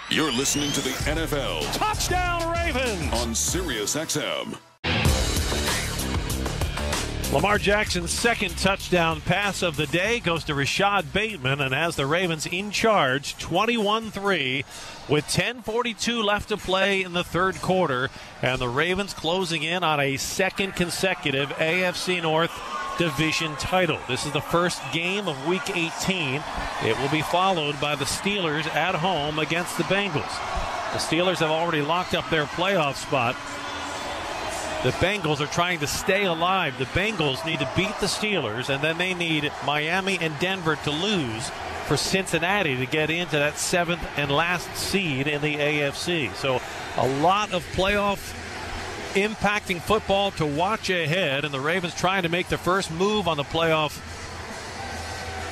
You're listening to the NFL Touchdown Ravens on SiriusXM. Lamar Jackson's second touchdown pass of the day goes to Rashad Bateman and has the Ravens in charge 21-3 with 10:42 left to play in the third quarter, and the Ravens closing in on a second consecutive AFC North division title. This is the first game of Week 18. It will be followed by the Steelers at home against the Bengals. The Steelers have already locked up their playoff spot. The Bengals are trying to stay alive. The Bengals need to beat the Steelers, and then they need Miami and Denver to lose for Cincinnati to get into that seventh and last seed in the AFC. So a lot of playoff impacting football to watch ahead, and the Ravens trying to make their first move on the playoff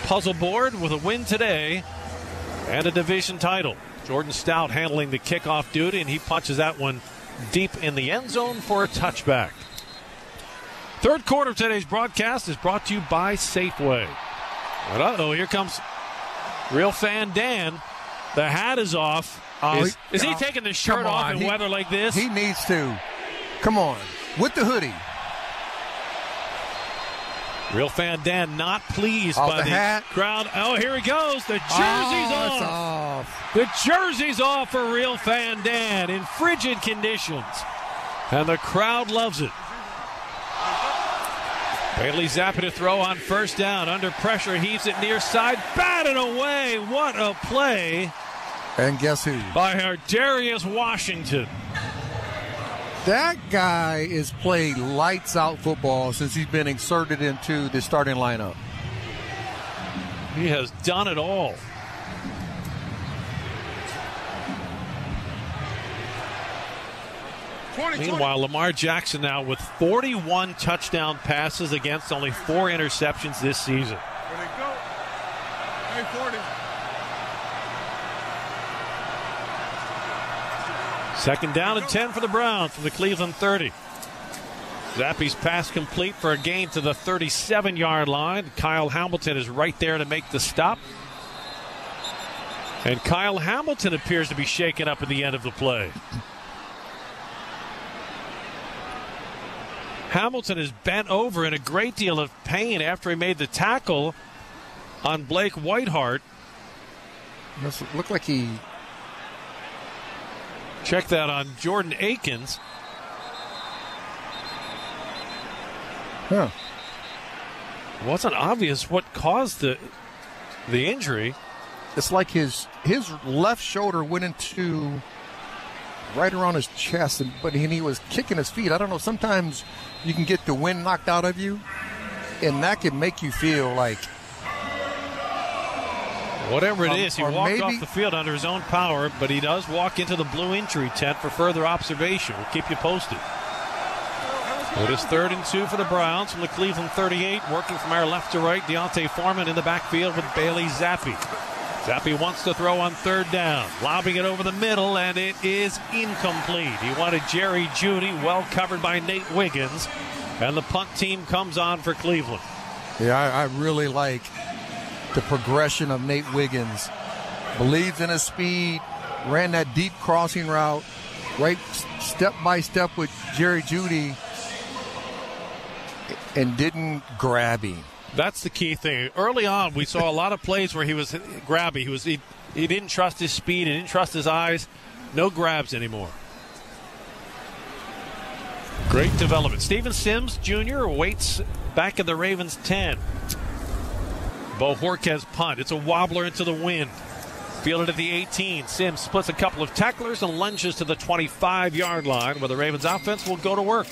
puzzle board with a win today and a division title. Jordan Stout handling the kickoff duty, and he punches that one deep in the end zone for a touchback. Third quarter of today's broadcast is brought to you by Safeway. And uh-oh, here comes Real Fan Dan. The hat is off. Is he taking the shirt off in weather like this? He needs to. Come on. With the hoodie. Real Fan Dan not pleased by the hat. Crowd. Oh, here he goes. The jersey's off. The jersey's off for Real Fan Dan in frigid conditions. And the crowd loves it. Bailey Zappi to throw on first down. Under pressure, heaves it near side. Batted away. What a play. And guess who? By Darius Washington. That guy has played lights-out football since he's been inserted into the starting lineup. He has done it all. Meanwhile, Lamar Jackson now with 41 touchdown passes against only 4 interceptions this season. There they go. Hey, 40. Second down and 10 for the Browns from the Cleveland 30. Zappi's pass complete for a gain to the 37-yard line. Kyle Hamilton is right there to make the stop. And Kyle Hamilton appears to be shaken up at the end of the play. Hamilton is bent over in a great deal of pain after he made the tackle on Blake Whiteheart. It looked like he... Check that on Jordan Akins. Huh. It wasn't obvious what caused the injury. It's like his left shoulder went into right around his chest, but he was kicking his feet. I don't know, sometimes you can get the wind knocked out of you, and that can make you feel like... Whatever it is, he walked off the field under his own power, but he does walk into the blue injury tent for further observation. We'll keep you posted. It is 3rd and 2 for the Browns from the Cleveland 38. Working from our left to right, Deontay Foreman in the backfield with Bailey Zappi. Zappi wants to throw on 3rd down. Lobbing it over the middle, and it is incomplete. He wanted Jerry Jeudy, well covered by Nate Wiggins. And the punt team comes on for Cleveland. Yeah, I really like the progression of Nate Wiggins. Believes in his speed, ran that deep crossing route, right step by step with Jerry Jeudy, and didn't grab him. That's the key thing. Early on, we saw a lot of plays where he was grabby. He didn't trust his speed. He didn't trust his eyes. No grabs anymore. Great development. Steven Sims Jr. waits back at the Ravens 10. Bo Horquez punt. It's a wobbler into the wind. Fielded at the 18. Sims splits a couple of tacklers and lunges to the 25-yard line where the Ravens offense will go to work.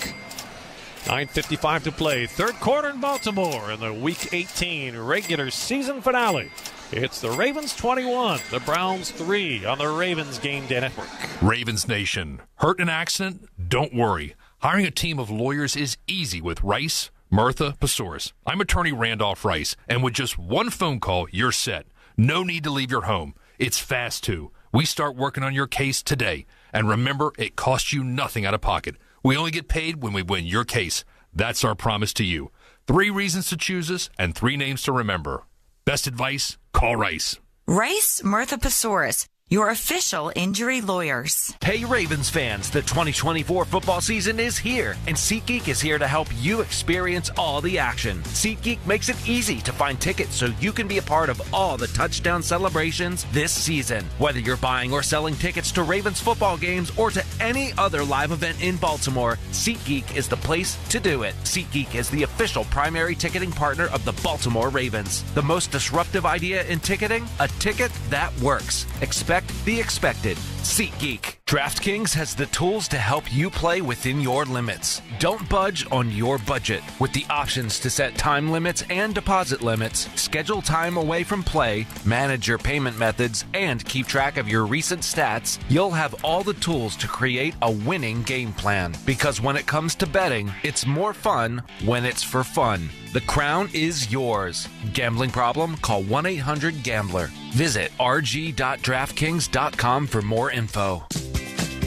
9:55 to play. Third quarter in Baltimore in the Week 18 regular season finale. It's the Ravens 21, the Browns 3 on the Ravens Game Day Network. Ravens Nation. Hurt in an accident? Don't worry. Hiring a team of lawyers is easy with Rice, Murtha, Pastores. I'm attorney Randolph Rice, and with just one phone call, you're set. No need to leave your home. It's fast, too. We start working on your case today. And remember, it costs you nothing out of pocket. We only get paid when we win your case. That's our promise to you. 3 reasons to choose us and 3 names to remember. Best advice? Call Rice. Rice, Murtha Pastores, your official injury lawyers. Hey Ravens fans, the 2024 football season is here, and SeatGeek is here to help you experience all the action. SeatGeek makes it easy to find tickets so you can be a part of all the touchdown celebrations this season. Whether you're buying or selling tickets to Ravens football games or to any other live event in Baltimore, SeatGeek is the place to do it. SeatGeek is the official primary ticketing partner of the Baltimore Ravens. The most disruptive idea in ticketing? A ticket that works. Expect the expected. SeatGeek. DraftKings has the tools to help you play within your limits. Don't budge on your budget. With the options to set time limits and deposit limits, schedule time away from play, manage your payment methods, and keep track of your recent stats, you'll have all the tools to create a winning game plan. Because when it comes to betting, it's more fun when it's for fun. The crown is yours. Gambling problem? Call 1-800-GAMBLER. Visit rg.draftkings.com for more info.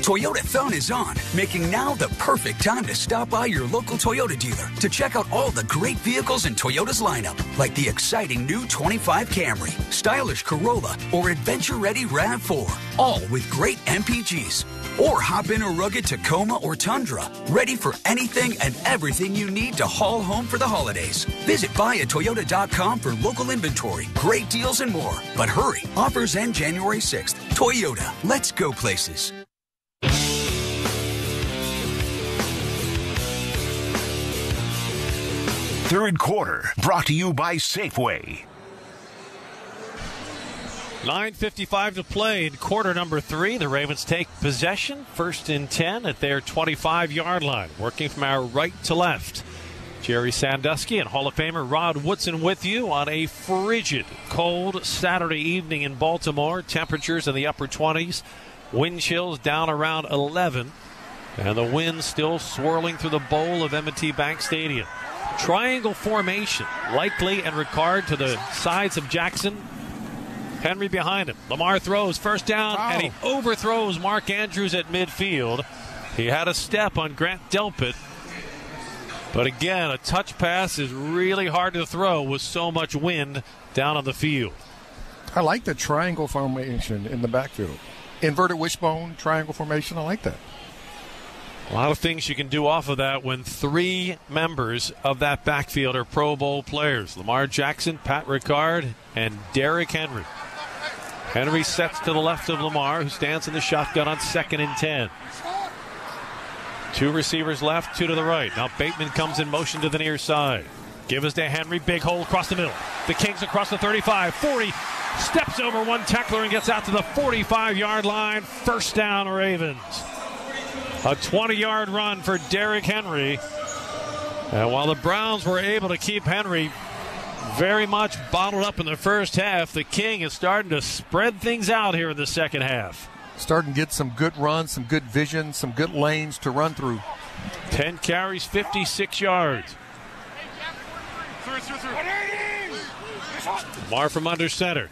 Toyotathon is on, making now the perfect time to stop by your local Toyota dealer to check out all the great vehicles in Toyota's lineup, like the exciting new 25 Camry, stylish Corolla, or adventure-ready RAV4, all with great MPGs. Or hop in a rugged Tacoma or Tundra, ready for anything and everything you need to haul home for the holidays. Visit buyatoyota.com for local inventory, great deals, and more. But hurry, offers end January 6th. Toyota, let's go places. Third quarter, brought to you by Safeway. 9:55 to play in quarter number 3. The Ravens take possession, 1st and 10 at their 25-yard line. Working from our right to left, Jerry Sandusky and Hall of Famer Rod Woodson with you on a frigid, cold Saturday evening in Baltimore. Temperatures in the upper 20s, wind chills down around 11, and the wind still swirling through the bowl of M&T Bank Stadium. Triangle formation, Likely and Ricard to the sides of Jackson. Henry behind him. Lamar throws, first down, and he overthrows Mark Andrews at midfield. He had a step on Grant Delpit. But again, a touch pass is really hard to throw with so much wind down on the field. I like the triangle formation in the backfield. Inverted wishbone, triangle formation, I like that. A lot of things you can do off of that when 3 members of that backfield are Pro Bowl players. Lamar Jackson, Pat Ricard, and Derrick Henry. Henry sets to the left of Lamar, who stands in the shotgun on 2nd and 10. 2 receivers left, 2 to the right. Now Bateman comes in motion to the near side. Give us to Henry, big hole across the middle. The Kings across the 35, 40, steps over 1 tackler and gets out to the 45-yard line. First down, Ravens. A 20-yard run for Derrick Henry. And while the Browns were able to keep Henry very much bottled up in the first half, the King is starting to spread things out here in the second half. Starting to get some good runs, some good vision, some good lanes to run through. 10 carries, 56 yards. Lamar from under center.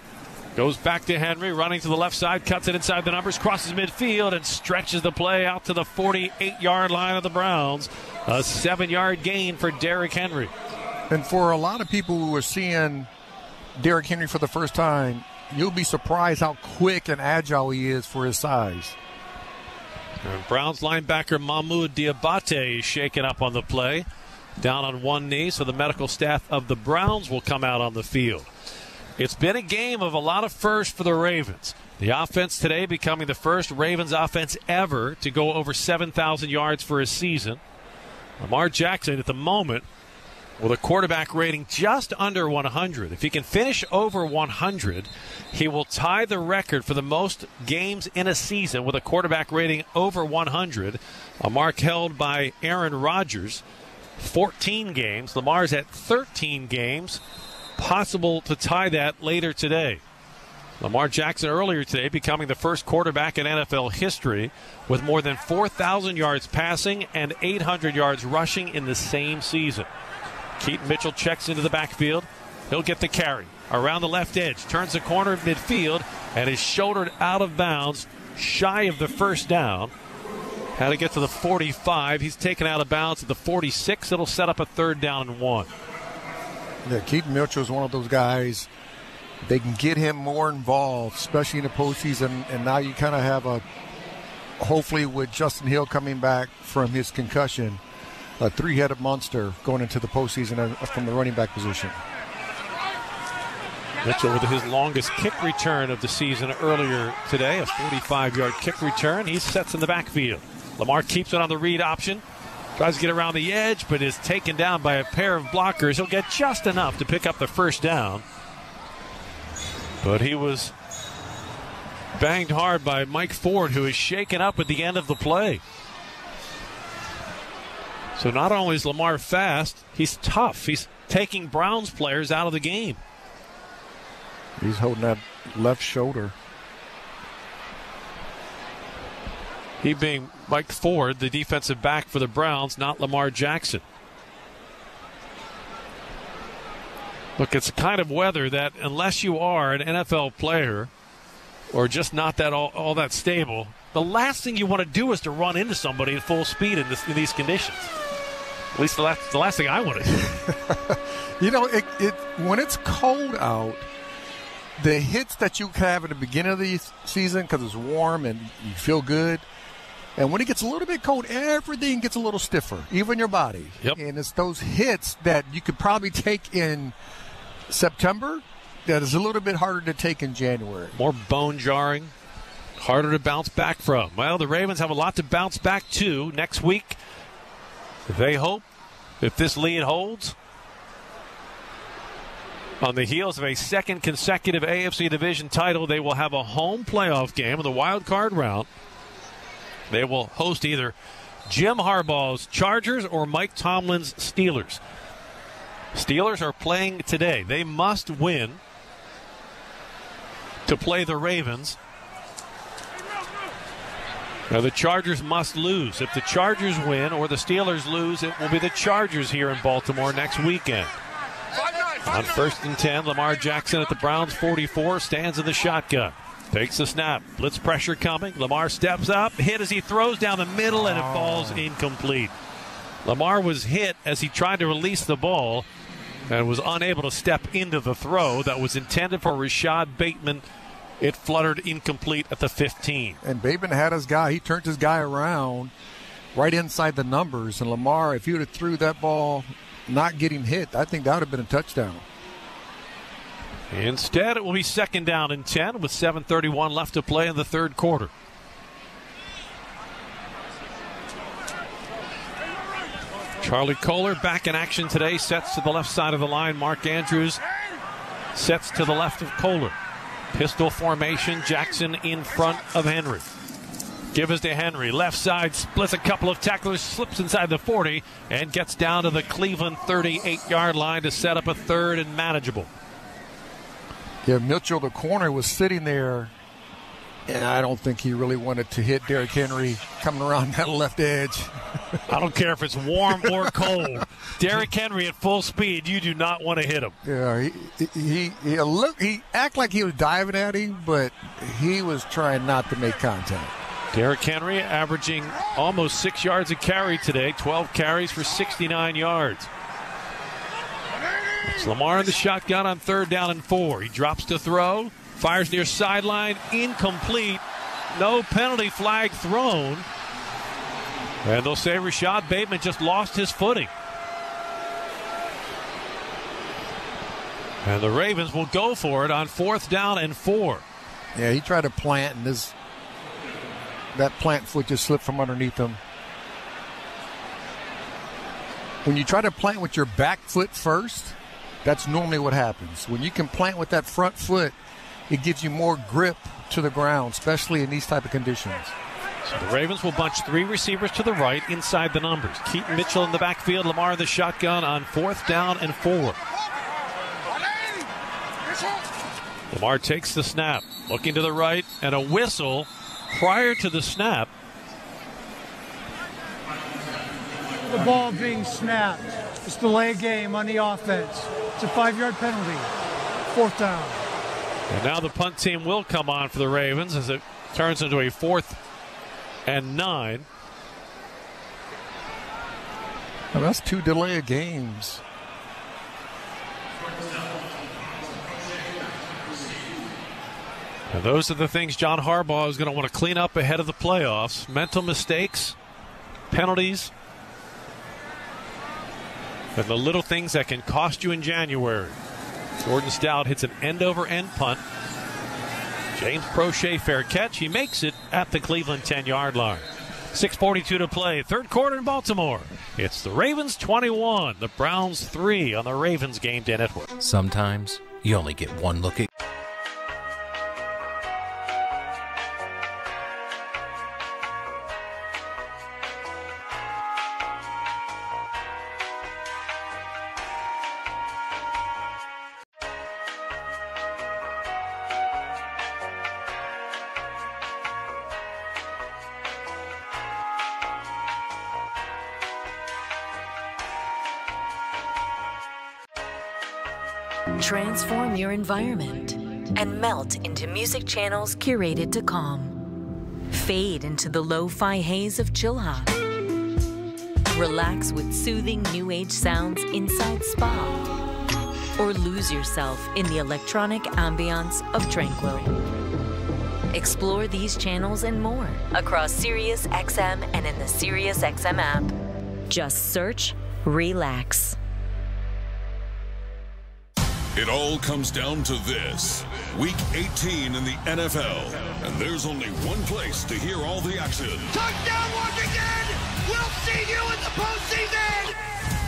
Goes back to Henry, running to the left side, cuts it inside the numbers, crosses midfield, and stretches the play out to the 48-yard line of the Browns. A 7-yard gain for Derrick Henry. And for a lot of people who are seeing Derrick Henry for the first time, you'll be surprised how quick and agile he is for his size. And Browns linebacker Mahmoud Diabate is shaken up on the play. Down on one knee, so the medical staff of the Browns will come out on the field. It's been a game of a lot of firsts for the Ravens. The offense today becoming the first Ravens offense ever to go over 7,000 yards for a season. Lamar Jackson at the moment with a quarterback rating just under 100. If he can finish over 100, he will tie the record for the most games in a season with a quarterback rating over 100, a mark held by Aaron Rodgers. 14 games. Lamar's at 13 games. Possible to tie that later today. Lamar Jackson earlier today becoming the first quarterback in NFL history with more than 4,000 yards passing and 800 yards rushing in the same season. Keaton Mitchell checks into the backfield. He'll get the carry. Around the left edge. Turns the corner of midfield and is shouldered out of bounds shy of the first down. Had to get to the 45. He's taken out of bounds at the 46. It'll set up a 3rd down and 1. Yeah, Keaton Mitchell is one of those guys. They can get him more involved, especially in the postseason. And now you kind of have hopefully with Justin Hill coming back from his concussion, a 3-headed monster going into the postseason from the running back position. Mitchell with his longest kick return of the season earlier today, a 45-yard kick return. He sets in the backfield. Lamar keeps it on the read option. Tries to get around the edge, but is taken down by a pair of blockers. He'll get just enough to pick up the 1st down. But he was banged hard by Mike Ford, who is shaken up at the end of the play. So not only is Lamar fast, he's tough. He's taking Browns players out of the game. He's holding that left shoulder. He being Mike Ford, the defensive back for the Browns, not Lamar Jackson. Look, it's the kind of weather that unless you are an NFL player or just not that all that stable, the last thing you want to do is to run into somebody at full speed in these conditions. At least the last thing I want to do. You know, when it's cold out, the hits that you have at the beginning of the season because it's warm and you feel good, and when it gets a little bit cold, everything gets a little stiffer, even your body. Yep. And it's those hits that you could probably take in September that is a little bit harder to take in January. More bone jarring, harder to bounce back from. Well, the Ravens have a lot to bounce back to next week. They hope, if this lead holds, on the heels of a 2nd consecutive AFC division title, they will have a home playoff game in the wild card round. They will host either Jim Harbaugh's Chargers or Mike Tomlin's Steelers. Steelers are playing today. They must win to play the Ravens. Now, the Chargers must lose. If the Chargers win or the Steelers lose, it will be the Chargers here in Baltimore next weekend. On 1st and 10, Lamar Jackson at the Browns 44 stands in the shotgun. Takes the snap. Blitz pressure coming. Lamar steps up. Hit as he throws down the middle, and it falls incomplete. Lamar was hit as he tried to release the ball and was unable to step into the throw that was intended for Rashad Bateman. It fluttered incomplete at the 15. And Bateman had his guy. He turned his guy around right inside the numbers. And Lamar, if he would have threw that ball not getting hit, I think that would have been a touchdown. Instead, it will be 2nd down and 10 with 7:31 left to play in the 3rd quarter. Charlie Kohler back in action today. Sets to the left side of the line. Mark Andrews sets to the left of Kohler. Pistol formation. Jackson in front of Henry. Give us to Henry. Left side, splits a couple of tacklers, slips inside the 40, and gets down to the Cleveland 38-yard line to set up a 3rd and manageable. Yeah, Mitchell, the corner, was sitting there, and I don't think he really wanted to hit Derrick Henry coming around that left edge. I don't care if it's warm or cold. Derrick Henry at full speed, you do not want to hit him. Yeah, he acted like he was diving at him, but he was trying not to make contact. Derrick Henry averaging almost 6 yards a carry today, 12 carries for 69 yards. It's Lamar in the shotgun on 3rd down and 4. He drops to throw, fires near sideline, incomplete. No penalty flag thrown. And they'll say Rashad Bateman just lost his footing. And the Ravens will go for it on 4th down and 4. Yeah, he tried to plant, and that plant foot just slipped from underneath him. when you try to plant with your back foot first, that's normally what happens. When you can plant with that front foot, it gives you more grip to the ground, especially in these type of conditions. So the Ravens will bunch 3 receivers to the right inside the numbers. Keaton Mitchell in the backfield, Lamar in the shotgun on 4th down and 4. Lamar takes the snap, looking to the right, and a whistle prior to the snap. The ball being snapped. It's delay game on the offense. It's a 5-yard penalty. 4th down. And now the punt team will come on for the Ravens as it turns into a 4th and 9. Well, that's 2 delay of games. And those are the things John Harbaugh is going to want to clean up ahead of the playoffs. Mental mistakes, penalties, and the little things that can cost you in January. Jordan Stout hits an end-over-end punt. James Prochet, fair catch. He makes it at the Cleveland 10-yard line. 6:42 to play. 3rd quarter in Baltimore. It's the Ravens 21, the Browns 3 on the Ravens Game Day Network. Sometimes you only get one look at Transform your environment and melt into music channels curated to calm. Fade into the lo-fi haze of chill hop. Relax with soothing new age sounds inside spa. Or lose yourself in the electronic ambiance of tranquil. Explore these channels and more across Sirius XM and in the Sirius XM app. Just search Relax. It all comes down to this. Week 18 in the NFL. And there's only one place to hear all the action. Touchdown, Washington! We'll see you in the postseason!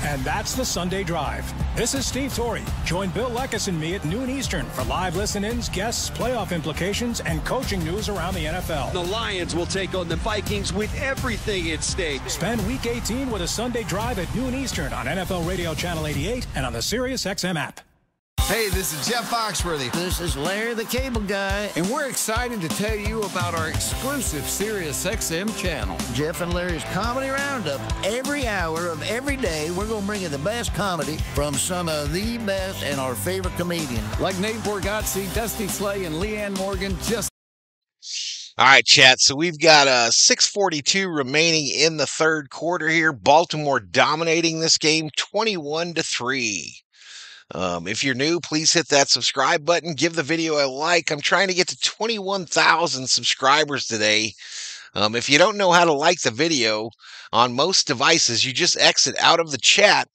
And that's the Sunday Drive. This is Steve Torrey. Join Bill Leckus and me at noon Eastern for live listen-ins, guests, playoff implications, and coaching news around the NFL. The Lions will take on the Vikings with everything at stake. Spend Week 18 with a Sunday Drive at noon Eastern on NFL Radio Channel 88 and on the Sirius XM app. Hey, this is Jeff Foxworthy. This is Larry the Cable Guy. And we're excited to tell you about our exclusive Sirius XM channel. Jeff and Larry's Comedy Roundup. Every hour of every day, we're going to bring you the best comedy from some of the best and our favorite comedians. Like Nate Borgazzi, Dusty Slay, and Leanne Morgan. All right, chat. So we've got 6:42 remaining in the 3rd quarter here. Baltimore dominating this game 21-3. If you're new, please hit that subscribe button. Give the video a like. I'm trying to get to 21,000 subscribers today. If you don't know how to like the video, on most devices, you just exit out of the chat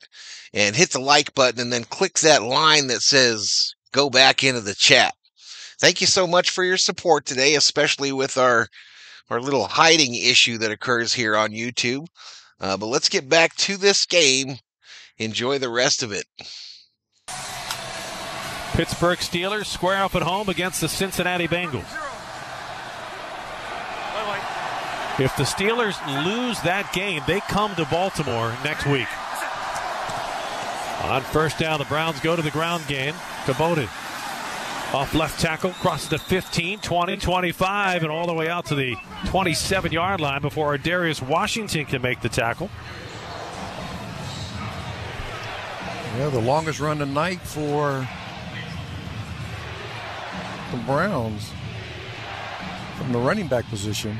and hit the like button and then click that line that says go back into the chat. Thank you so much for your support today, especially with our little hiding issue that occurs here on YouTube. But let's get back to this game. Enjoy the rest of it. Pittsburgh Steelers square up at home against the Cincinnati Bengals. If the Steelers lose that game, they come to Baltimore next week. On 1st down, the Browns go to the ground game. Cabote off left tackle, crosses the 15, 20, 25, and all the way out to the 27-yard line before Darius Washington can make the tackle. Yeah, the longest run tonight for the Browns from the running back position.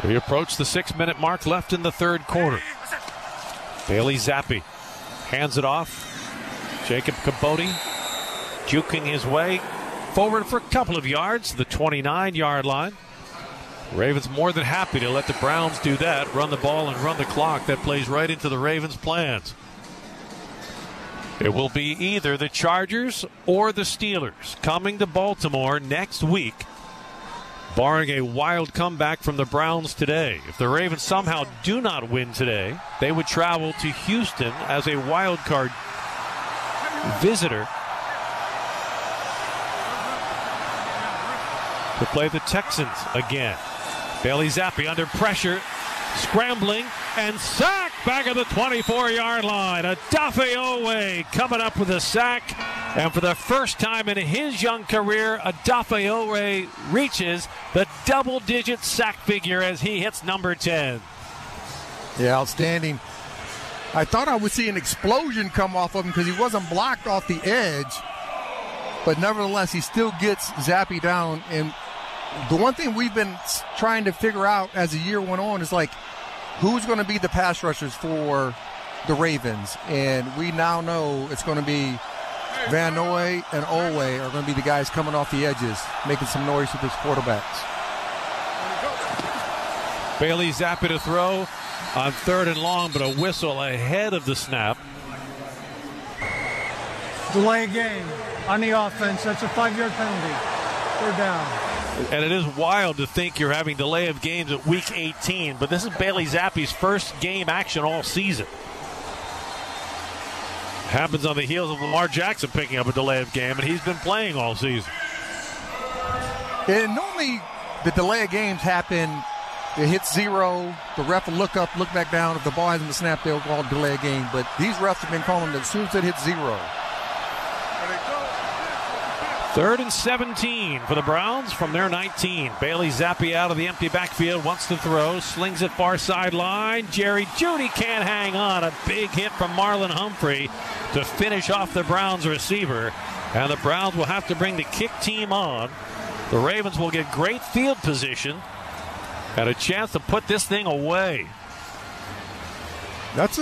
We approach the 6-minute mark left in the 3rd quarter. Bailey Zappi hands it off. Jacob Cabote juking his way forward for a couple of yards, the 29-yard line. Ravens more than happy to let the Browns do that, run the ball and run the clock. That plays right into the Ravens' plans. It will be either the Chargers or the Steelers coming to Baltimore next week, barring a wild comeback from the Browns today. If the Ravens somehow do not win today, they would travel to Houston as a wild card visitor to play the Texans again. Bailey Zappi under pressure, scrambling, and sack back at the 24-yard line. Adafe Owe coming up with a sack, and for the first time in his young career, Adafe Owe reaches the double-digit sack figure as he hits number 10. Yeah, outstanding. I thought I would see an explosion come off of him because he wasn't blocked off the edge, but nevertheless, he still gets Zappi down. And the one thing we've been trying to figure out as the year went on is, like, who's going to be the pass rushers for the Ravens? And we now know it's going to be Van Noy and Owe are going to be the guys coming off the edges, making some noise with his quarterbacks. Bailey Zappi to throw on 3rd and long, but a whistle ahead of the snap. Delay game on the offense. That's a 5-yard penalty. 3rd down. And it is wild to think you're having delay of games at week 18, but this is Bailey Zappi's first game action all season. Happens on the heels of Lamar Jackson picking up a delay of game, and he's been playing all season. And normally the delay of games happen, it hits 0, the ref will look up, look back down. If the ball hasn't been snapped, they'll call it delay of game. But these refs have been calling it as soon as it hits 0. 3rd and 17 for the Browns from their 19. Bailey Zappi out of the empty backfield, wants to throw, slings it far sideline. Jerry Jeudy can't hang on. A big hit from Marlon Humphrey to finish off the Browns receiver. And the Browns will have to bring the kick team on. The Ravens will get great field position and a chance to put this thing away. That's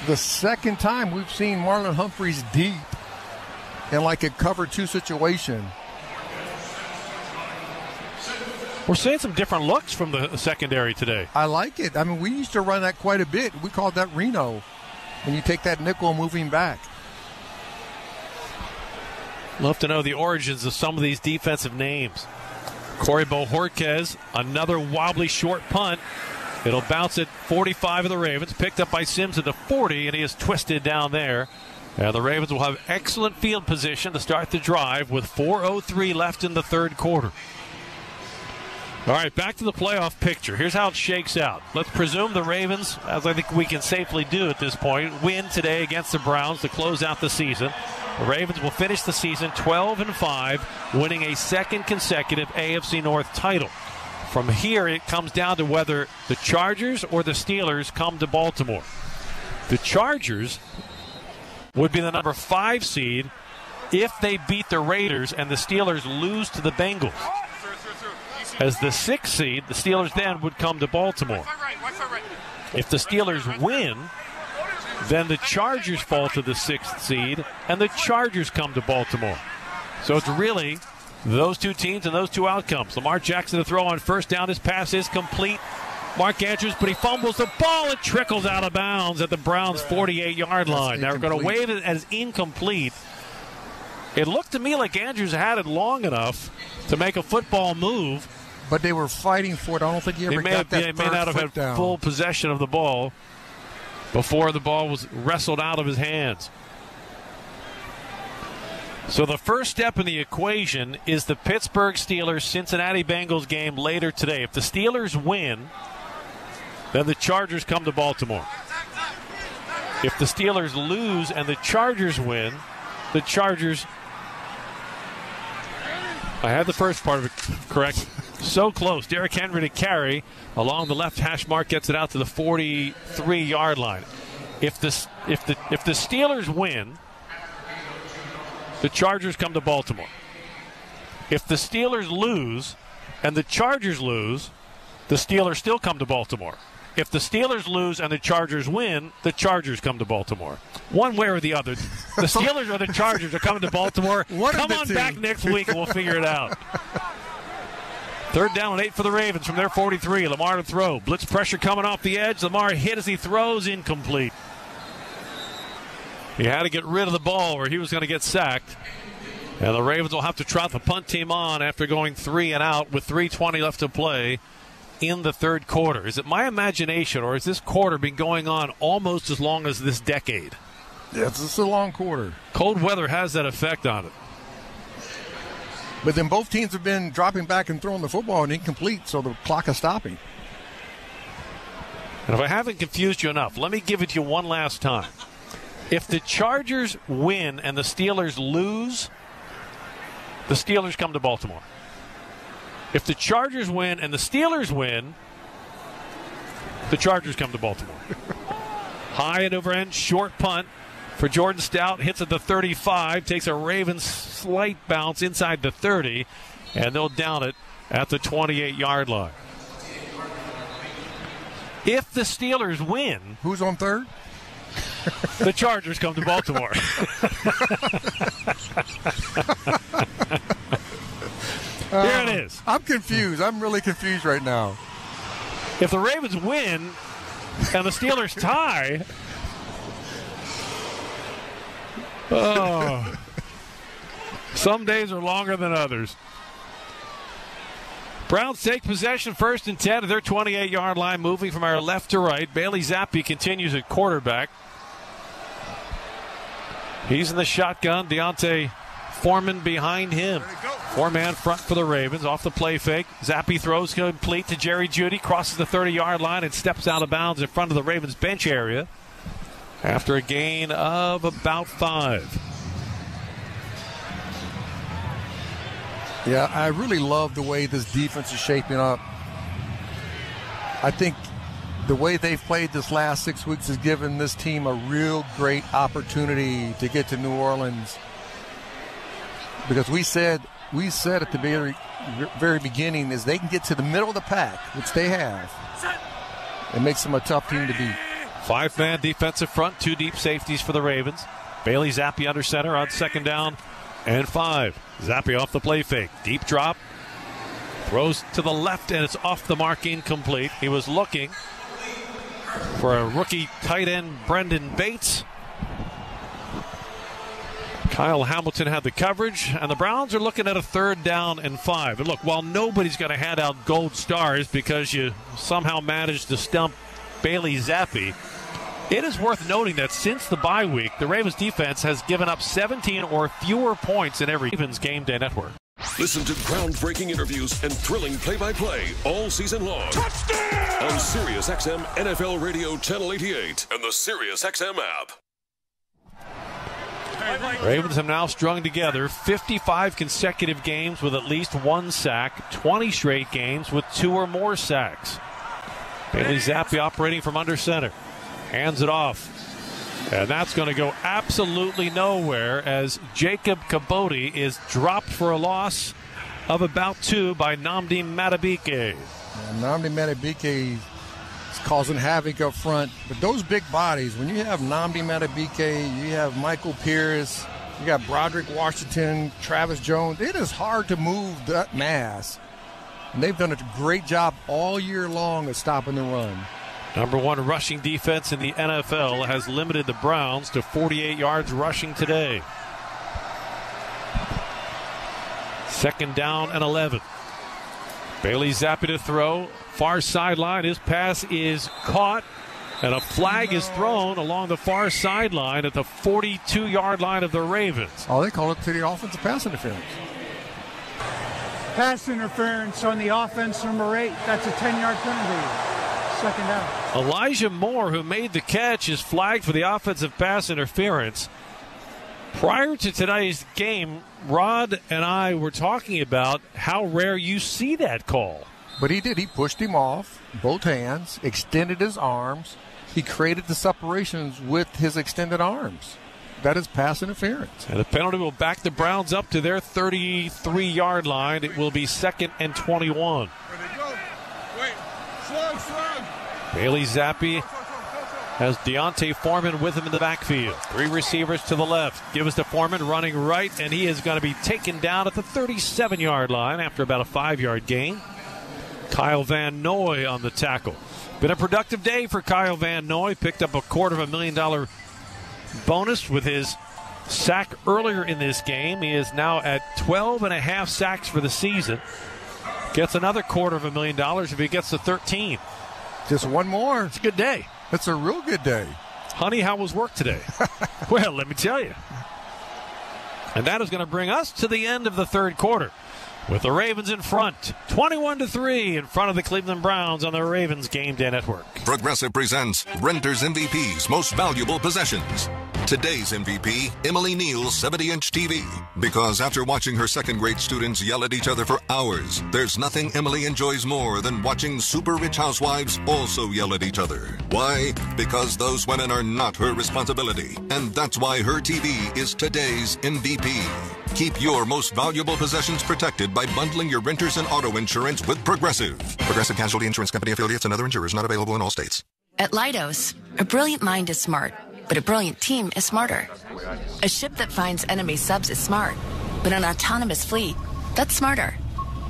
the second time we've seen Marlon Humphreys deep in like a cover 2 situation. We're seeing some different looks from the secondary today. I like it. I mean, we used to run that quite a bit. We called that Reno. When you take that nickel and move him back. Love to know the origins of some of these defensive names. Corey Bohorquez, another wobbly short punt. It'll bounce at 45 of the Ravens. Picked up by Sims at the 40, and he is twisted down there. And the Ravens will have excellent field position to start the drive with 4:03 left in the 3rd quarter. All right, back to the playoff picture. Here's how it shakes out. Let's presume the Ravens, as I think we can safely do at this point, win today against the Browns to close out the season. The Ravens will finish the season 12-5, winning a 2nd consecutive AFC North title. From here, it comes down to whether the Chargers or the Steelers come to Baltimore. The Chargers would be the number 5 seed if they beat the Raiders and the Steelers lose to the Bengals. As the 6th seed, the Steelers then would come to Baltimore. If the Steelers win, then the Chargers fall to the 6th seed and the Chargers come to Baltimore. So it's really those two teams and those two outcomes. Lamar Jackson to throw on 1st down. His pass is complete. Mark Andrews, but he fumbles the ball. It trickles out of bounds at the Browns' 48-yard line. Now we're going to wave it as incomplete. It looked to me like Andrews had it long enough to make a football move. But they were fighting for it. I don't think he ever got that. They may not have had down. Full possession of the ball before the ball was wrestled out of his hands. So the first step in the equation is the Pittsburgh Steelers-Cincinnati Bengals game later today. If the Steelers win, then the Chargers come to Baltimore. If the Steelers lose and the Chargers win, the Chargers... I had the first part of it correct. So close. Derrick Henry to carry along the left hash mark, gets it out to the 43-yard line. If the Steelers win, the Chargers come to Baltimore. If the Steelers lose and the Chargers lose, the Steelers still come to Baltimore. If the Steelers lose and the Chargers win, the Chargers come to Baltimore. One way or the other. The Steelers or the Chargers are coming to Baltimore. Come on back next week and we'll figure it out. 3rd down and 8 for the Ravens from their 43. Lamar to throw. Blitz pressure coming off the edge. Lamar hit as he throws, incomplete. He had to get rid of the ball or he was going to get sacked. And the Ravens will have to trot the punt team on after going 3 and out with 3:20 left to play in the third quarter. Is it my imagination, or has this quarter been going on almost as long as this decade? Yes, it's a long quarter. Cold weather has that effect on it. But then both teams have been dropping back and throwing the football and incomplete, so the clock is stopping. And if I haven't confused you enough, let me give it to you one last time. If the Chargers win and the Steelers lose, the Steelers come to Baltimore. If the Chargers win and the Steelers win, the Chargers come to Baltimore. High and over end, short punt for Jordan Stout. Hits at the 35, takes a Ravens slight bounce inside the 30, and they'll down it at the 28-yard line. If the Steelers win... Who's on third? The Chargers come to Baltimore. Here it is. I'm confused. I'm really confused right now. If the Ravens win and the Steelers tie... Oh. Some days are longer than others. Browns take possession, 1st and 10 at their 28-yard line, moving from our left to right. Bailey Zappi continues at quarterback. He's in the shotgun. Deontay Foreman behind him. 4-man front for the Ravens. Off the play fake. Zappi throws complete to Jerry Jeudy. Crosses the 30-yard line and steps out of bounds in front of the Ravens bench area after a gain of about 5. Yeah, I really love the way this defense is shaping up. I think the way they've played this last 6 weeks has given this team a real great opportunity to get to New Orleans. Because we said at the very beginning is they can get to the middle of the pack, which they have. It makes them a tough team to beat. 5-man defensive front, 2 deep safeties for the Ravens. Bailey Zappi under center on 2nd down and 5. Zappi off the play fake. Deep drop. Throws to the left, and it's off the mark, incomplete. He was looking for a rookie tight end, Brendan Bates. Kyle Hamilton had the coverage, and the Browns are looking at a 3rd down and 5. And look, while nobody's going to hand out gold stars because you somehow managed to stump Bailey Zappi, it is worth noting that since the bye week, the Ravens defense has given up 17 or fewer points in every Ravens Game Day Network. Listen to groundbreaking interviews and thrilling play-by-play all season long. Touchdown! On SiriusXM NFL Radio Channel 88 and the SiriusXM app. Ravens have now strung together 55 consecutive games with at least 1 sack, 20 straight games with 2 or more sacks. Bailey Zappi operating from under center. Hands it off. And that's going to go absolutely nowhere as Jacob Kabodi is dropped for a loss of about 2 by Nnamdi Madubuike. Nnamdi Madubuike is causing havoc up front. But those big bodies, when you have Nnamdi Madubuike, you have Michael Pierce, you got Broderick Washington, Travis Jones, it is hard to move that mass. And they've done a great job all year long at stopping the run. Number 1 rushing defense in the NFL has limited the Browns to 48 yards rushing today. 2nd down and 11. Bailey Zappi to throw. Far sideline. His pass is caught. And a flag is thrown along the far sideline at the 42-yard line of the Ravens. Oh, they call it to the offensive pass interference. Pass interference on the offense, number 8. That's a 10-yard penalty. 2nd down. Elijah Moore, who made the catch, is flagged for the offensive pass interference. Prior to today's game, Rod and I were talking about how rare you see that call. But he did. He pushed him off, both hands, extended his arms. He created the separations with his extended arms. That is pass interference. And the penalty will back the Browns up to their 33-yard line. It will be 2nd and 21. Bailey Zappi has Deontay Foreman with him in the backfield. 3 receivers to the left. Give us to Foreman running right, and he is going to be taken down at the 37-yard line after about a 5-yard gain. Kyle Van Noy on the tackle. Been a productive day for Kyle Van Noy. Picked up a $250,000 bonus with his sack earlier in this game. He is now at 12.5 sacks for the season. Gets another $250,000 if he gets to 13. Just one more. It's a good day. It's a real good day. Honey, how was work today? Well, let me tell you. And that is going to bring us to the end of the third quarter, with the Ravens in front, 21-3 in front of the Cleveland Browns on the Ravens Game Day Network. Progressive presents Renter's MVP's Most Valuable Possessions. Today's MVP, Emily Neal's 70-inch TV. Because after watching her second-grade students yell at each other for hours, there's nothing Emily enjoys more than watching super rich housewives also yell at each other. Why? Because those women are not her responsibility. And that's why her TV is today's MVP. Keep your most valuable possessions protected by bundling your renters and auto insurance with Progressive. Progressive Casualty Insurance Company affiliates and other insurers not available in all states. At Leidos, a brilliant mind is smart, but a brilliant team is smarter. A ship that finds enemy subs is smart, but an autonomous fleet, that's smarter.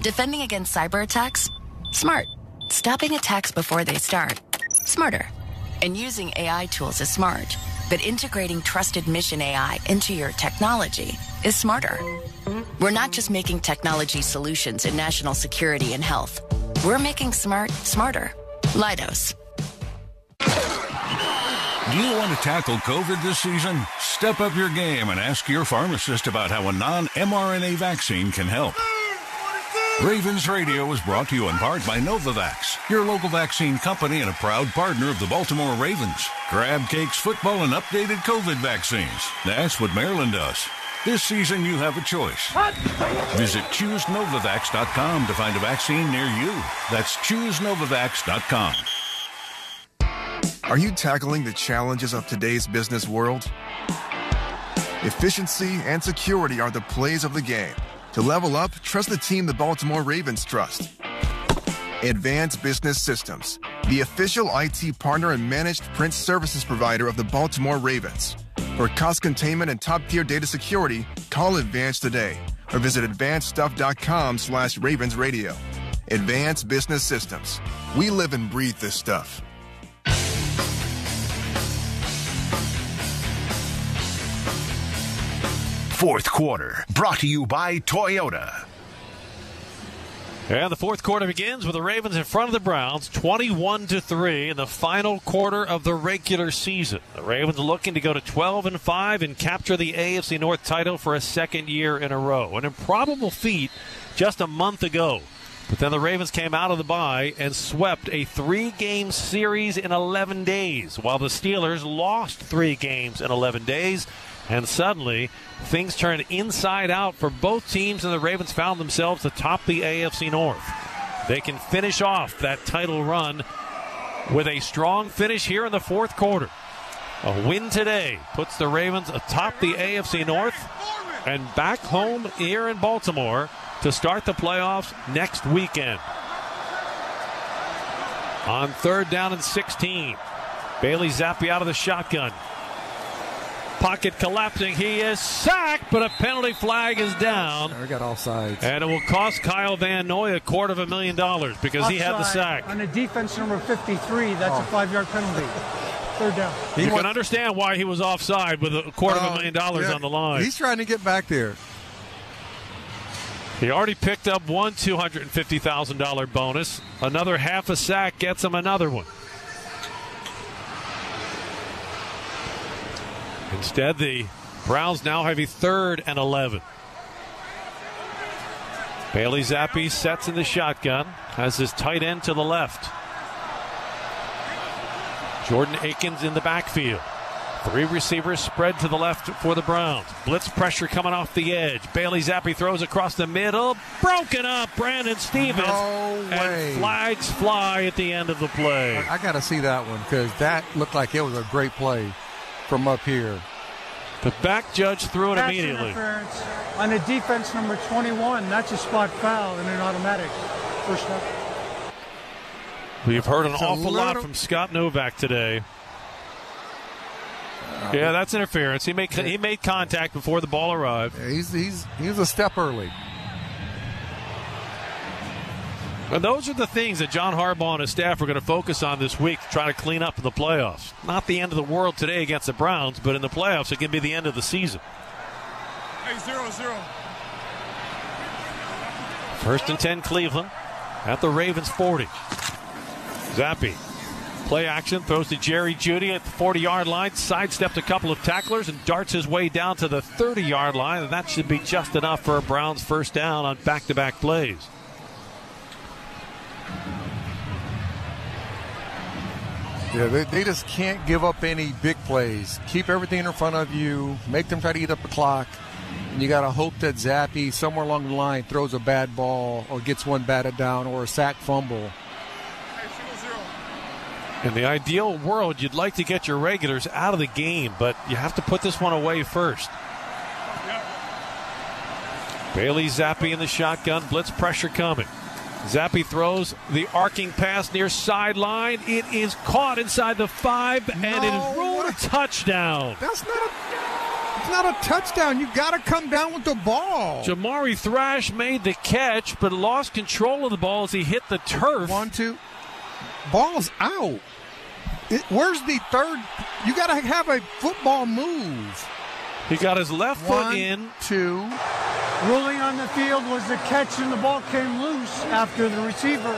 Defending against cyber attacks? Smart. Stopping attacks before they start? Smarter. And using AI tools is smart, but integrating trusted mission AI into your technology is smarter. We're not just making technology solutions in national security and health. We're making smart smarter. Leidos. Do you want to tackle COVID this season? Step up your game and ask your pharmacist about how a non-mRNA vaccine can help. Ravens Radio is brought to you in part by Novavax, your local vaccine company and a proud partner of the Baltimore Ravens. Crab cakes, football, and updated COVID vaccines. That's what Maryland does. This season, you have a choice. Visit ChooseNovavax.com to find a vaccine near you. That's ChooseNovavax.com. Are you tackling the challenges of today's business world? Efficiency and security are the plays of the game. To level up, trust the team the Baltimore Ravens trust. Advanced Business Systems, the official IT partner and managed print services provider of the Baltimore Ravens. For cost containment and top-tier data security, call Advanced today or visit advancedstuff.com/Ravens Radio. Advanced Business Systems. We live and breathe this stuff. Fourth quarter, brought to you by Toyota. And the fourth quarter begins with the Ravens in front of the Browns, 21-3 in the final quarter of the regular season. The Ravens looking to go to 12-5 and capture the AFC North title for a second year in a row. An improbable feat just a month ago. But then the Ravens came out of the bye and swept a 3-game series in 11 days, while the Steelers lost 3 games in 11 days. And suddenly, things turned inside out for both teams, and the Ravens found themselves atop the AFC North. They can finish off that title run with a strong finish here in the fourth quarter. A win today puts the Ravens atop the AFC North and back home here in Baltimore to start the playoffs next weekend. On 3rd down and 16, Bailey Zappi out of the shotgun. Pocket collapsing. He is sacked, but a penalty flag is down. We got all sides. And it will cost Kyle Van Noy $250,000 because he had the sack. On the defense number 53, that's a 5-yard penalty. 3rd down. You can understand why he was offside with $250,000 on the line. He's trying to get back there. He already picked up one $250,000 bonus. Another half a sack gets him another one. Instead, the Browns now have a 3rd and 11. Bailey Zappi sets in the shotgun, has his tight end to the left. Jordan Akins in the backfield. 3 receivers spread to the left for the Browns. Blitz pressure coming off the edge. Bailey Zappi throws across the middle. Broken up, Brandon Stevens. No way. And flags fly at the end of the play. I got to see that one because that looked like it was a great play from up here. The back judge threw it Pass immediately. Interference on the defense number 21. That's a spot foul and an automatic first down. We've heard an awful lot from Scott Novak today. Yeah, that's interference. He made contact before the ball arrived. He's a step early. And those are the things that John Harbaugh and his staff are going to focus on this week to try to clean up in the playoffs. Not the end of the world today against the Browns, but in the playoffs, it can be the end of the season. Hey, 0-0. 1st and 10 Cleveland at the Ravens 40. Zappi. Play action, throws to Jerry Jeudy at the 40-yard line, sidestepped a couple of tacklers and darts his way down to the 30-yard line, and that should be just enough for a Browns first down on back-to-back plays. Yeah, they just can't give up any big plays. Keep everything in front of you, make them try to eat up the clock. And you got to hope that Zappi, somewhere along the line, throws a bad ball or gets one batted down or a sack fumble. In the ideal world, you'd like to get your regulars out of the game, but you have to put this one away first. Yep. Bailey Zappi in the shotgun, blitz pressure coming. Zappi throws the arcing pass near sideline. It is caught inside the 5, and it is ruled a touchdown. It's not a touchdown. You got to come down with the ball. Jamari Thrash made the catch, but lost control of the ball as he hit the turf. 1-2. Ball's out. Where's the third? You got to have a football move. He got his left foot in. 2. Ruling on the field was the catch, and the ball came loose after the receiver